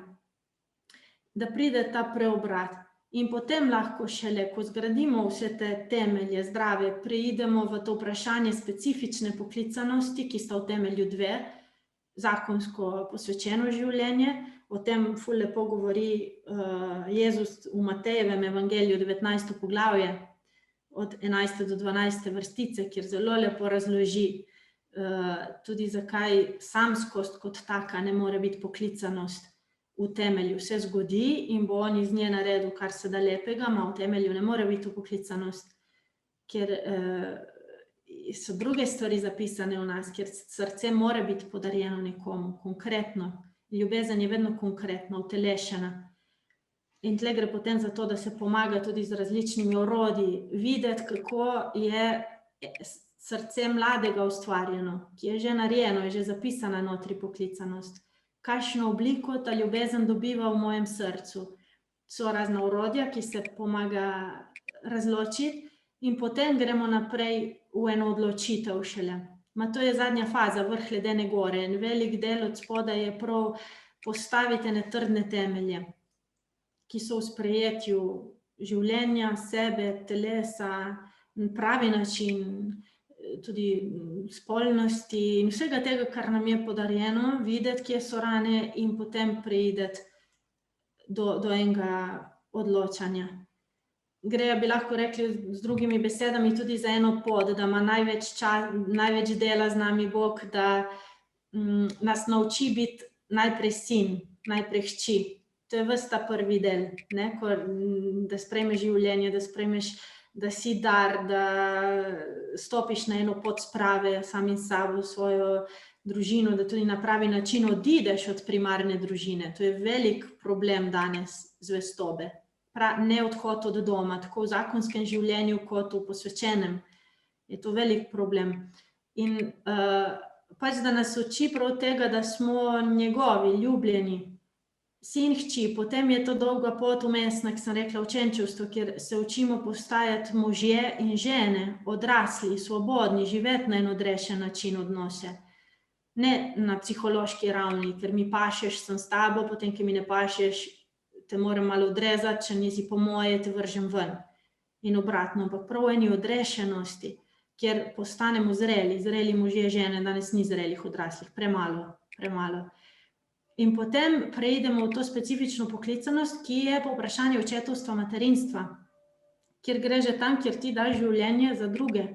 da pride ta preobrat. In potem lahko šele, ko zgradimo vse te temelje zdrave, preidemo v to vprašanje specifične poklicanosti, ki sta v temelju dve, zakonsko posvečeno življenje. O tem ful lepo govori Jezus v Matejevem evangeliju 19. poglavje, od 11. do 12. vrstice, kjer zelo lepo razloži tudi, zakaj samskost kot taka ne more biti poklicanost v temelju. Vse zgodi in bo on iz nje naredil, kar se da lepega, ma v temelju ne more biti poklicanost, ker so druge stvari zapisane v nas, ker srce mora biti podarjeno nekomu, konkretno. Ljubezen je vedno konkretna, utelešena. In tle gre potem za to, da se pomaga tudi z različnimi orodji, videti, kako je srce mladega ustvarjeno, ki je že narejeno, je že zapisana notri poklicanost. Kakšno obliko ta ljubezen dobiva v mojem srcu. So razna orodja, ki se pomaga razločiti in potem gremo naprej v eno odločitev šele. To je zadnja faza, vrh ledene gore. En velik del od spodaj je prav postaviti ene trdne temelje, ki so v sprejetju življenja, sebe, telesa, pravi način, tudi spolnosti in vsega tega, kar nam je podarjeno, videti, kje so rane in potem preideti do enega odločanja. Gre, bi lahko rekli z drugimi besedami, tudi za eno pot, da ima največ dela z nami Bog, da nas nauči biti najprej sin, najprej hči. To je ves ta prvi del, ne? Da sprejmeš življenje, da sprejmeš, da si dar, da stopiš na eno pot sprave samim sabo, svojo družino, da tudi na pravi način odideš od primarne družine. To je velik problem danes zvestobe. Ne odhod od doma, tako v zakonskem življenju kot v posvečenem. Je to velik problem. In pač da nas uči prav tega, da smo njegovi, ljubljeni, sin, hči, potem je to dolga pot vmesna, ki sem rekla, učenčevstvo, kjer se učimo postajati možje in žene, odrasli, svobodni, živeti na en odrešen način odnose. Ne na psihološki ravni, ker mi pašeš, sem s tabo, potem, ki mi ne pašeš, te moram malo odrezati, če nisi po moje, te vržem ven. In obratno, ampak prav v eni odrešenosti, kjer postanemo zreli možje, žene, danes ni zrelih odraslih, premalo. In potem preidemo v to specifično poklicanost, ki je po vprašanju očetovstva, materinstva, kjer gre že tam, kjer ti daš življenje za druge.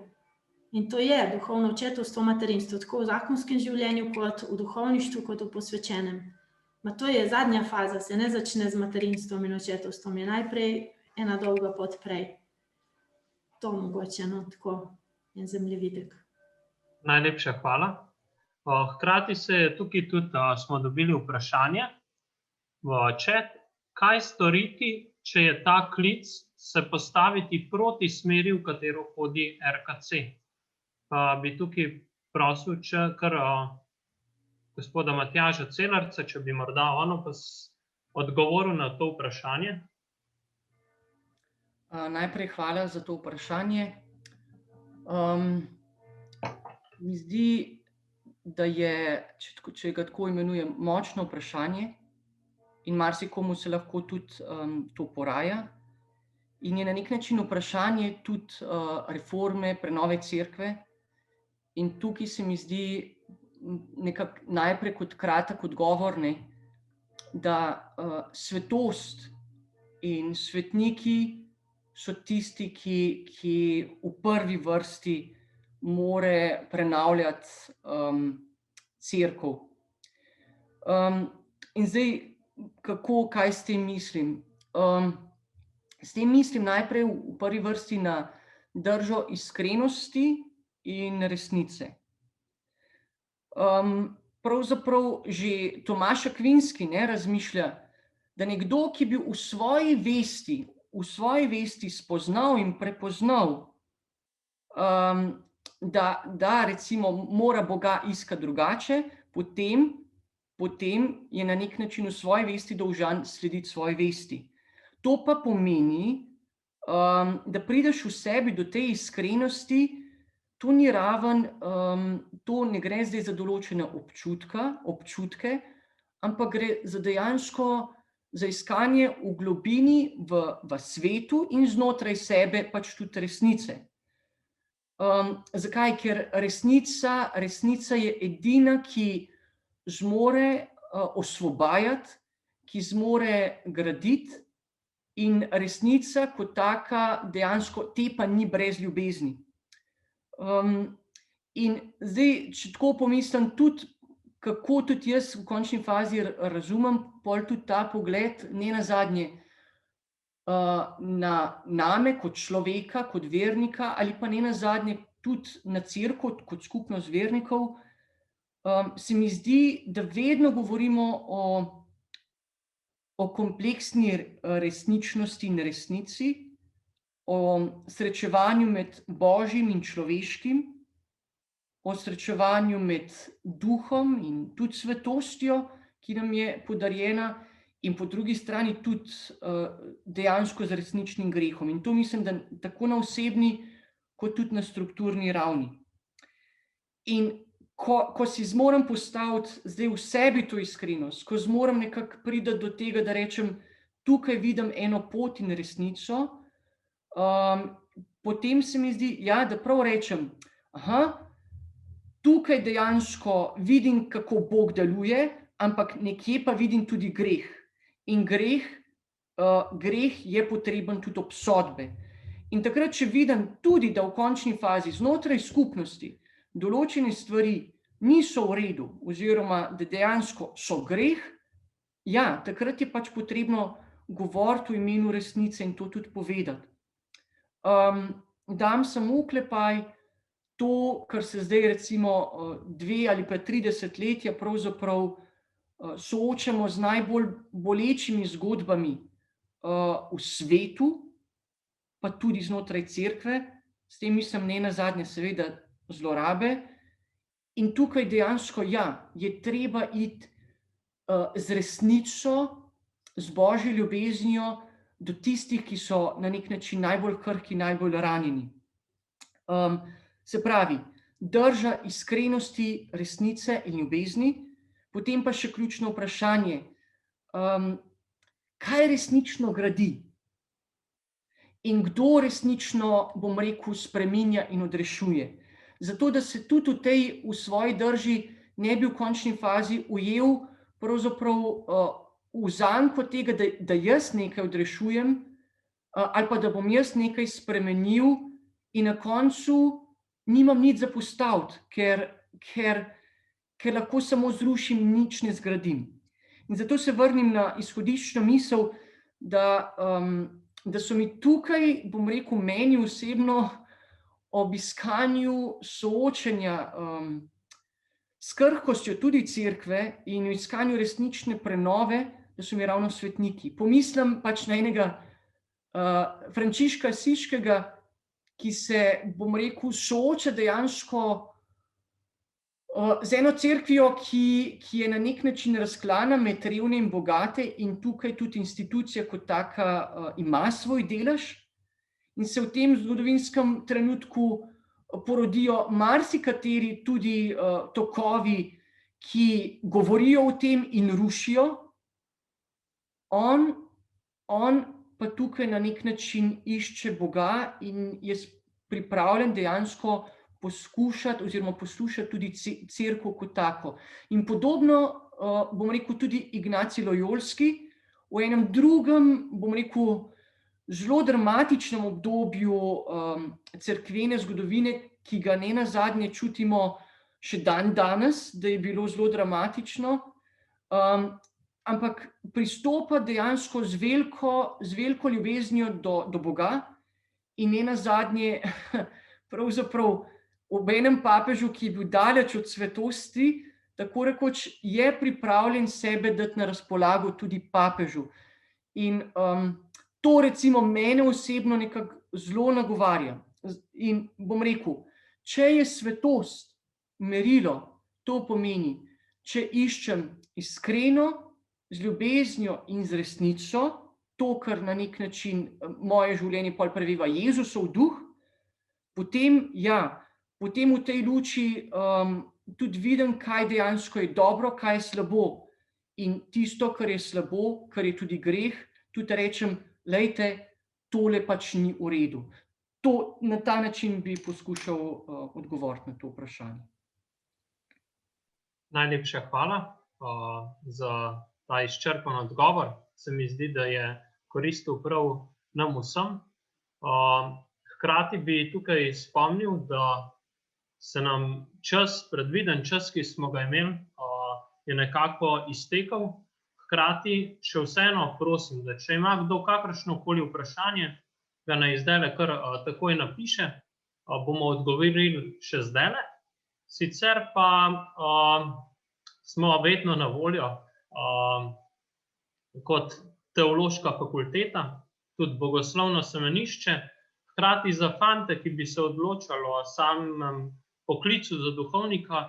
In to je duhovno očetovstvo, materinstvo, tako v zakonskem življenju, kot v duhovništvu, kot v posvečenem. To je zadnja faza, se ne začne z materinstvom in očetovstvom, je najprej ena dolga pot prej. To mogoče, tako, en zemljevidek. Najlepša hvala. Hkrati se je tukaj tudi, smo dobili vprašanje v chat, kaj storiti, če je ta klic se postaviti proti smeri, v katero hodi RKC. Bi tukaj prosil, če kar gospoda Matjaža Celarca, če bi morda on odgovoril na to vprašanje. Najprej hvala za to vprašanje. Mi zdi, da je, če ga tako imenujem, močno vprašanje in marsikomu se lahko tudi to poraja. In je na nek način vprašanje tudi reforme, prenove cerkve. In tukaj se mi zdi nekako najprej kot kratek odgovor, da svetost in svetniki so tisti, ki v prvi vrsti more prenavljati cerkev. In zdaj, kaj s tem mislim? S tem mislim najprej v prvi vrsti na držo iskrenosti in resnice. Pravzaprav že Tomaž Akvinski razmišlja, da nekdo, ki bi v svoji vesti spoznal in prepoznal, da recimo mora Boga iskati drugače, potem je na nek način v svoji vesti dolžan slediti svoji vesti. To pa pomeni, da prideš v sebi do te iskrenosti to ni raven, to ne gre zdaj za določene občutke, ampak gre za dejansko za iskanje v globini, v svetu in znotraj sebe pač tudi resnice. Zakaj? Ker resnica je edina, ki zmore osvobajati, ki zmore graditi, in resnica kot taka dejansko te pa ni brez ljubezni. In zdaj, če tako pomislim tudi, kako tudi jaz v končni fazi razumem pol tudi ta pogled, ne nazadnje name kot človeka, kot vernika, ali pa ne nazadnje tudi na cerkev kot skupnost vernikov, se mi zdi, da vedno govorimo o kompleksni resničnosti in resnici, o srečevanju med božjim in človeškim, o srečevanju med duhom in tudi svetostjo, ki nam je podarjena, in po drugi strani tudi dejansko z resničnim grehom. In to mislim, da tako na osebni, kot tudi na strukturni ravni. In ko si zmorem postaviti zdaj v sebi to iskrenost, ko zmorem nekako priti do tega, da rečem, tukaj vidim eno pot in resnico, potem se mi zdi, ja, da prav rečem, tukaj dejansko vidim, kako Bog deluje, ampak nekje pa vidim tudi greh. In greh je potreben tudi obsodbe. In takrat, če vidim tudi, da v končni fazi znotraj skupnosti določene stvari niso v redu, oziroma da dejansko so greh, ja, takrat je pač potrebno govoriti v imenu resnice in to tudi povedati. Dam samo oklepaj, to, kar se zdaj recimo 2 ali pa 3 desetletja pravzaprav soočamo z najbolj bolečimi zgodbami v svetu, pa tudi znotraj cerkve, s tem mislim ne nazadnje seveda zlorabe. In tukaj dejansko, ja, je treba iti z resnico, z božjo ljubeznijo do tistih, ki so na nek način najbolj krhki, najbolj ranjeni. Se pravi, drža iskrenosti, resnice in ljubezni, potem pa še ključno vprašanje, kaj resnično gradi? In kdo resnično, bom rekel, spreminja in odrešuje? Zato, da se tudi v svoji drži ne bi v končni fazi ujel pravzaprav v zanko tega, da jaz nekaj odrešujem, ali pa da bom jaz nekaj spremenil in na koncu nimam nič za postaviti, ker lahko samo zrušim, nič ne zgradim. In zato se vrnim na izhodiščno misel, da so mi tukaj, bom rekel, meni osebno ob iskanju soočenja s krhkostjo tudi cerkve in v iskanju resnične prenove, da so mi ravno svetniki. Pomislim pač na enega Frančiška Asiškega, ki se, bom rekel, sooča dejansko z eno cerkvijo, ki je na nek način razklana med revne in bogate, in tukaj tudi institucija kot taka ima svoj delež in se v tem zgodovinskem trenutku porodijo marsikateri tudi tokovi, ki govorijo o tem in rušijo. On pa tukaj na nek način išče Boga in je pripravljen dejansko poskušati oziroma poslušati tudi cerkev kot tako. In podobno, bom rekel, tudi Ignacij Lojolski v enem drugem, bom rekel, zelo dramatičnem obdobju cerkvene zgodovine, ki ga ne nazadnje čutimo še danes, da je bilo zelo dramatično, ampak pristopa dejansko z veliko ljubeznijo do Boga in ne nazadnje pravzaprav ob enem papežu, ki je bil daleč od svetosti, tako rekoč je pripravljen sebe dati na razpolago tudi papežu. In to recimo mene osebno nekako zelo nagovarja. In bom rekel, če je svetost merilo, to pomeni, če iščem iskreno, z ljubeznijo in z resnico, to, kar na nek način moje življenje pol preveva Jezusov duh, potem potem v tej luči tudi vidim, kaj dejansko je dobro, kaj je slabo. In tisto, kar je slabo, kar je tudi greh, tudi rečem, lejte, tole pač ni v redu. Na ta način bi poskušal odgovoriti na to vprašanje. Najlepša hvala za ta izčrpen odgovor. Se mi zdi, da je koristil prav nam vsem. Hkrati bi tukaj spomnil, da se nam predviden čas, ki smo ga imeli, je nekako iztekel. Hkrati še vseeno prosim, da če ima kdo kakršnokoli vprašanje, ga naj zdajle kar takoj napiše, bomo odgovorili še zdajle. Sicer pa smo vedno na voljo kot teološka fakulteta, tudi bogoslovno semenišče, hkrati za fante, ki bi se odločali o samem poklicu za duhovnika,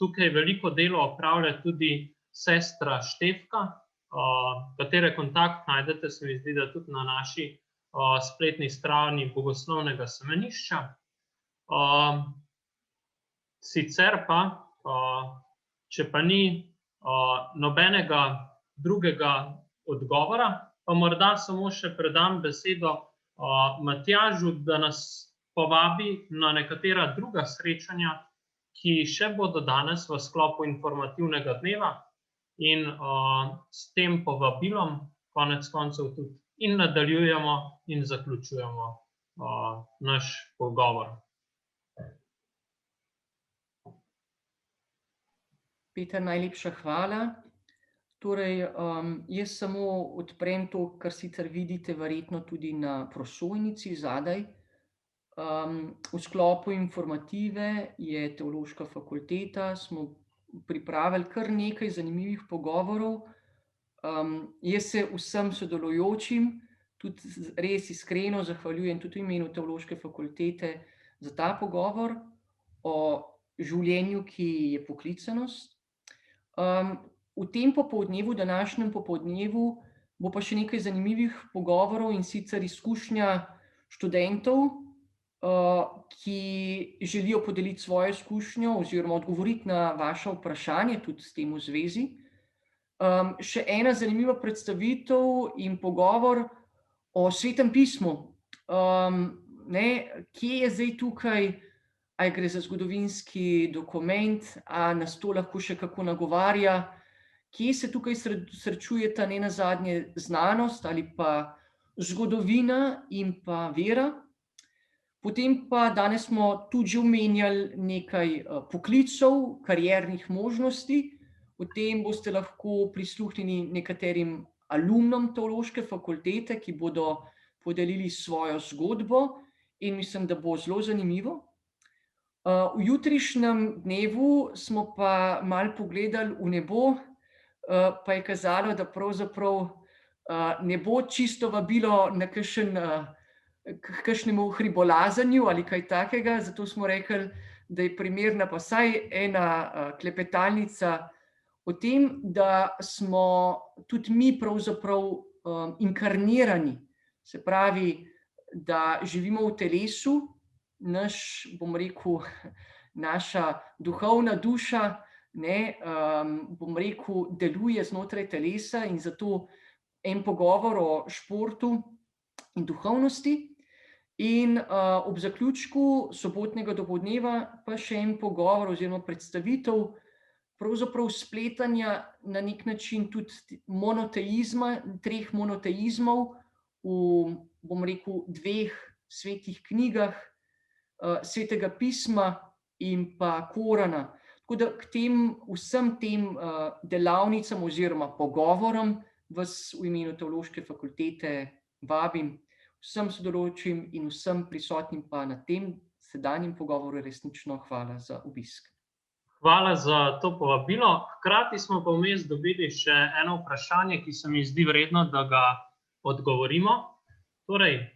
tukaj veliko delo opravlja tudi sestra Štefka, katere kontakt najdete, se mi zdi, da tudi na naši spletni strani bogoslovnega semenišča. Sicer pa, če pa ni nobenega drugega odgovora, pa morda samo še predam besedo Matjažu, da nas povabi na nekatera druga srečanja, ki še bodo danes v sklopu informativnega dneva, in s tem povabilom konec koncev tudi in nadaljujemo in zaključujemo naš pogovor. Peter, najlepša hvala. Torej, jaz samo odprem to, kar sicer vidite verjetno tudi na prosojnici zadaj. V sklopu informative je Teološka fakulteta, smo pripravili kar nekaj zanimivih pogovorov. Jaz se vsem sodelujočim tudi res iskreno zahvaljujem tudi v imenu Teološke fakultete za ta pogovor o življenju, ki je poklicanost. V tem popoldnevu, današnjem popoldnevu, bo pa še nekaj zanimivih pogovorov, in sicer izkušnja študentov, ki želijo podeliti svojo izkušnjo oziroma odgovoriti na vaše vprašanje tudi s tem v zvezi. Še ena zanimiva predstavitev in pogovor o Svetem pismu. Kje je zdaj tukaj, ali gre za zgodovinski dokument, ali nas to lahko še kako nagovarja, kje se tukaj srečujeta nenazadnje znanost ali pa zgodovina in pa vera. Potem pa danes smo tudi že omenjali nekaj poklicev, kariernih možnosti. O tem boste lahko prisluhnili nekaterim alumnom Teološke fakultete, ki bodo podelili svojo zgodbo, in mislim, da bo zelo zanimivo. V jutrišnjem dnevu smo pa malo pogledali v nebo, pa je kazalo, da pravzaprav ne bo čisto vabilo na kakšnemu hribolazenju ali kaj takega, zato smo rekli, da je primerna pa vsaj ena klepetalnica o tem, da smo tudi mi pravzaprav inkarnirani, se pravi, da živimo v telesu, naša duhovna duša, deluje znotraj telesa, in zato en pogovor o športu in duhovnosti. In ob zaključku sobotnega dopoldneva pa še en pogovor oziroma predstavitev pravzaprav spletanja na nek način tudi monoteizma, 3 monoteizmov v, dveh svetih knjigah, Svetega pisma in pa Korana. Tako da k vsem tem delavnicam oziroma pogovorom vas v imenu Teološke fakultete vabim. Vsem sodelujočim in vsem prisotnim pa na tem sedanjem pogovoru resnično hvala za obisk. Hvala za to povabilo. Hkrati smo pa vmes dobili še eno vprašanje, ki se mi zdi vredno, da ga odgovorimo. Torej,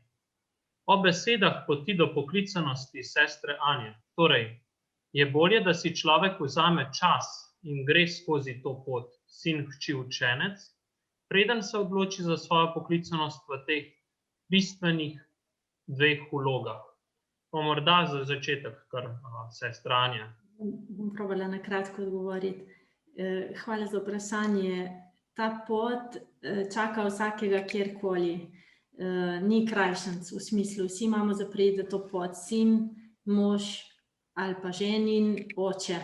o besedah poti do poklicanosti sestre Anje. Torej, je bolje, da si človek vzame čas in gre skozi to pot, sin, hči, učenec, preden se odloči za svojo poklicanost v teh bistvenih 2 vlogah. Pa morda za začetek, kar sestra Anja. Bom probala na kratko odgovoriti. Hvala za vprašanje. Ta pot čaka vsakega kjerkoli. Ni krajšanc v smislu, vsi imamo za priti to pot, sin, mož ali pa ženin, oče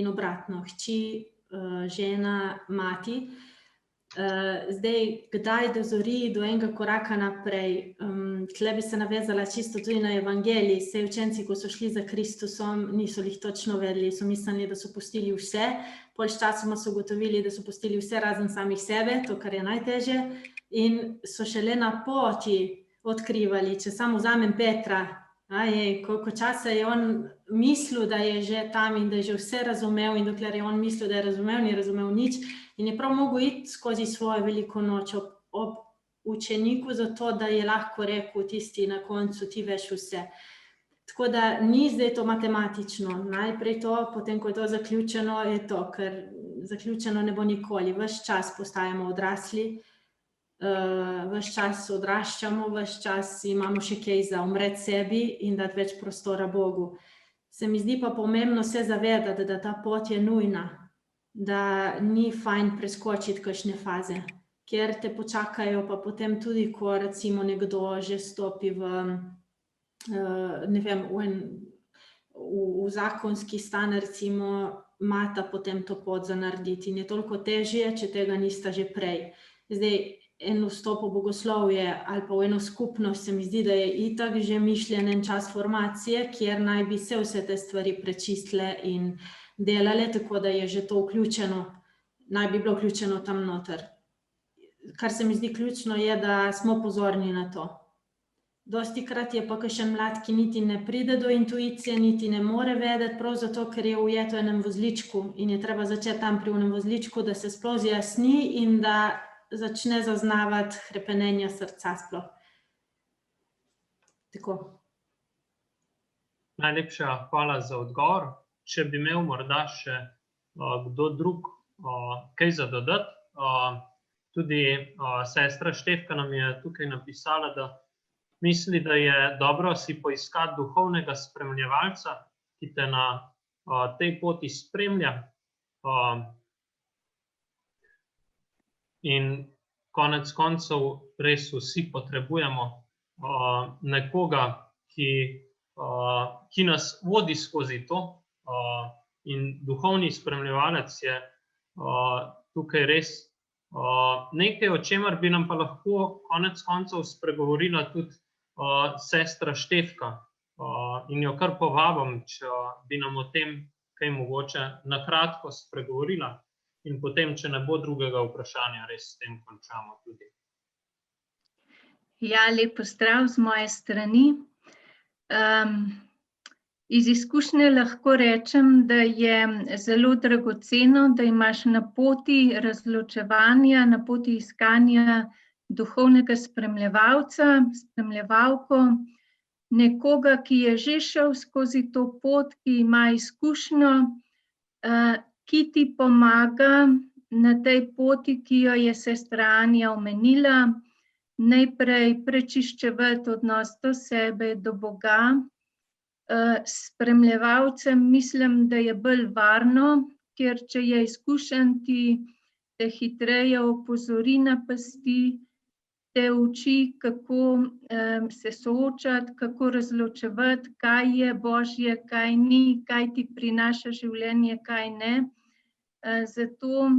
in obratno, hči, žena, mati. Zdaj, kdaj dozori do enega koraka naprej? Tle bi se navezala čisto tudi na evangelij. Saj učenci, ko so šli za Kristusom, niso jih točno vedeli, so mislili, da so pustili vse. Pol sčasoma so ugotovili, da so pustili vse razen samih sebe, to, kar je najtežje. In so šele na poti odkrivali, če samo vzamem Petra, koliko časa je on mislil, da je že tam in da je že vse razumel, in dokler je on mislil, da je razumel, ni razumel nič. In je prav mogel iti skozi svojo veliko noč ob učeniku, zato da je lahko rekel tisti na koncu, ti veš vse. Tako da ni zdaj to matematično. Najprej to, potem ko je to zaključeno, je to, ker zaključeno ne bo nikoli. Ves čas postajamo odrasli, ves čas odraščamo, ves čas imamo še kaj za umreti sebi in dati več prostora Bogu. Se mi zdi pa pomembno se zavedati, da ta pot je nujna, da ni fajn preskočiti kakšne faze, ker te počakajo pa potem tudi, ko recimo nekdo že stopi ne vem, v zakonski stan, recimo, mata potem to pot za narediti in je toliko težje, če tega nista že prej. Zdaj, en vstop v bogoslovje ali pa v eno skupnost se mi zdi, da je itak že mišljen en čas formacije, kjer naj bi se vse te stvari prečistile in delale, tako da je že to vključeno, naj bi bilo vključeno tam noter. Kar se mi zdi ključno je, da smo pozorni na to. Dostikrat je pa kakšen mlad, ki niti ne pride do intuicije, niti ne more vedeti, prav zato, ker je ujet v enem vozličku in je treba začeti tam pri enem vozličku, da se sploh zjasni in da začne zaznavati hrepenenja srca sploh. Tako. Najlepša hvala za odgovor. Če bi imel morda še kdo drug kaj za dodati. Tudi sestra Štefka nam je tukaj napisala, da misli, da je dobro si poiskati duhovnega spremljevalca, ki te na tej poti spremlja. In konec koncev res vsi potrebujemo nekoga, ki nas vodi skozi to. In duhovni spremljevalec je tukaj res nekaj, o čemer bi nam pa lahko konec koncev spregovorila tudi sestra Štefka. In jo kar povabim, če bi nam o tem kaj mogoče na kratko spregovorila. In potem, če ne bo drugega vprašanja, res s tem končamo tudi. Ja, lep pozdrav z moje strani. Iz izkušnje lahko rečem, da je zelo dragoceno, da imaš na poti razločevanja, na poti iskanja duhovnega spremljevalca, spremljevalko, nekoga, ki je že šel skozi to pot, ki ima izkušnjo, ki ti pomaga na tej poti, ki jo je sestra Anja omenila, najprej prečiščevati odnos do sebe, do Boga. S spremljevalcem mislim, da je bolj varno, ker če je izkušen, te hitreje opozori na pasti, te uči, kako se soočati, kako razločevati, kaj je Božje, kaj ni, kaj ti prinaša življenje, kaj ne. Zato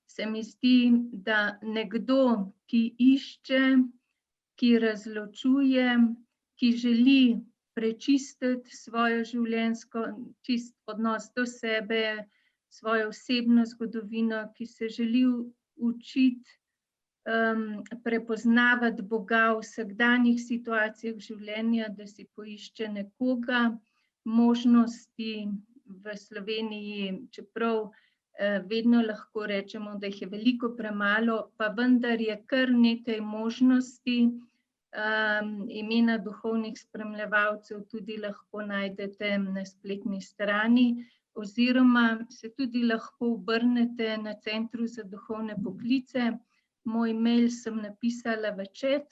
se mi zdi, da nekdo, ki išče, ki razločuje, ki želi prečistiti svojo življenjsko čist odnos do sebe, svojo osebno zgodovino, ki se želi učiti prepoznavati Boga v vsakdanjih situacijah življenja, da si poišče nekoga. Možnosti v Sloveniji, čeprav vedno lahko rečemo, da jih je veliko premalo, pa vendar je kar nekaj možnosti. Imena duhovnih spremljevalcev tudi lahko najdete na spletni strani, oziroma se tudi lahko obrnete na Centru za duhovne poklice. Moj mail sem napisala v chat.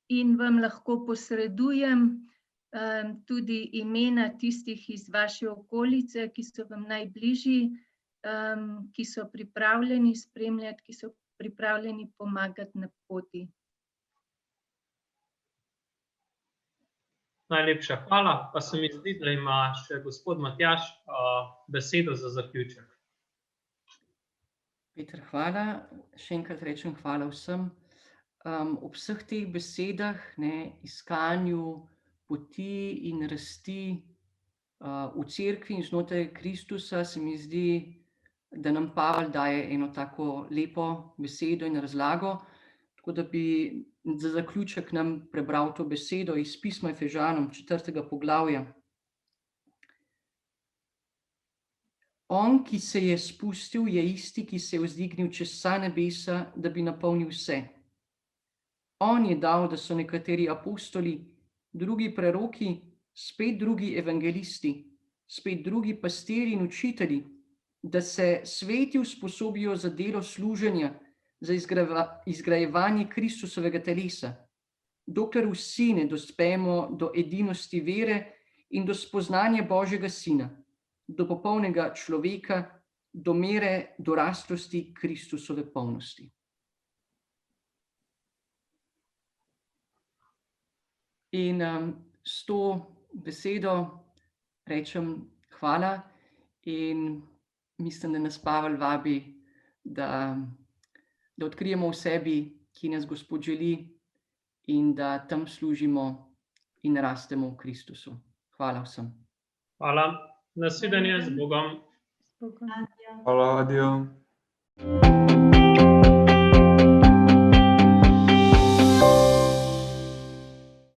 in vam lahko posredujem tudi imena tistih iz vaše okolice, ki so vam najbližji, ki so pripravljeni spremljati, ki so pripravljeni pomagati na poti. Najlepša hvala, pa se mi zdi, da ima še gospod Matjaž besedo za zaključek. Peter, hvala. Še enkrat rečem hvala vsem. Ob vseh teh besedah, iskanju poti in rasti v cerkvi in znotraj Kristusa, se mi zdi, da nam Pavel daje eno tako lepo besedo in razlago. Tako da bi za zaključek nam prebral to besedo iz pisma Efežanom 4. poglavja. On, ki se je spustil, je isti, ki se je vzdignil čez vsa nebesa, da bi napolnil vse. On je dal, da so nekateri apostoli, drugi preroki, spet drugi evangelisti, spet drugi pastirji in učitelji, da se sveti usposobijo za delo služenja, za izgrajevanje Kristusovega telesa, dokler vsi ne dospemo do edinosti vere in do spoznanja Božjega Sina, do popolnega človeka, do mere doraslosti Kristusove polnosti. In s to besedo rečem hvala in mislim, da nas Pavel vabi, da odkrijemo v sebi, ki nas Gospod želi in da tam služimo in rastemo v Kristusu. Hvala vsem. Hvala. Nasvidenje z Bogom. Hvala, adijo.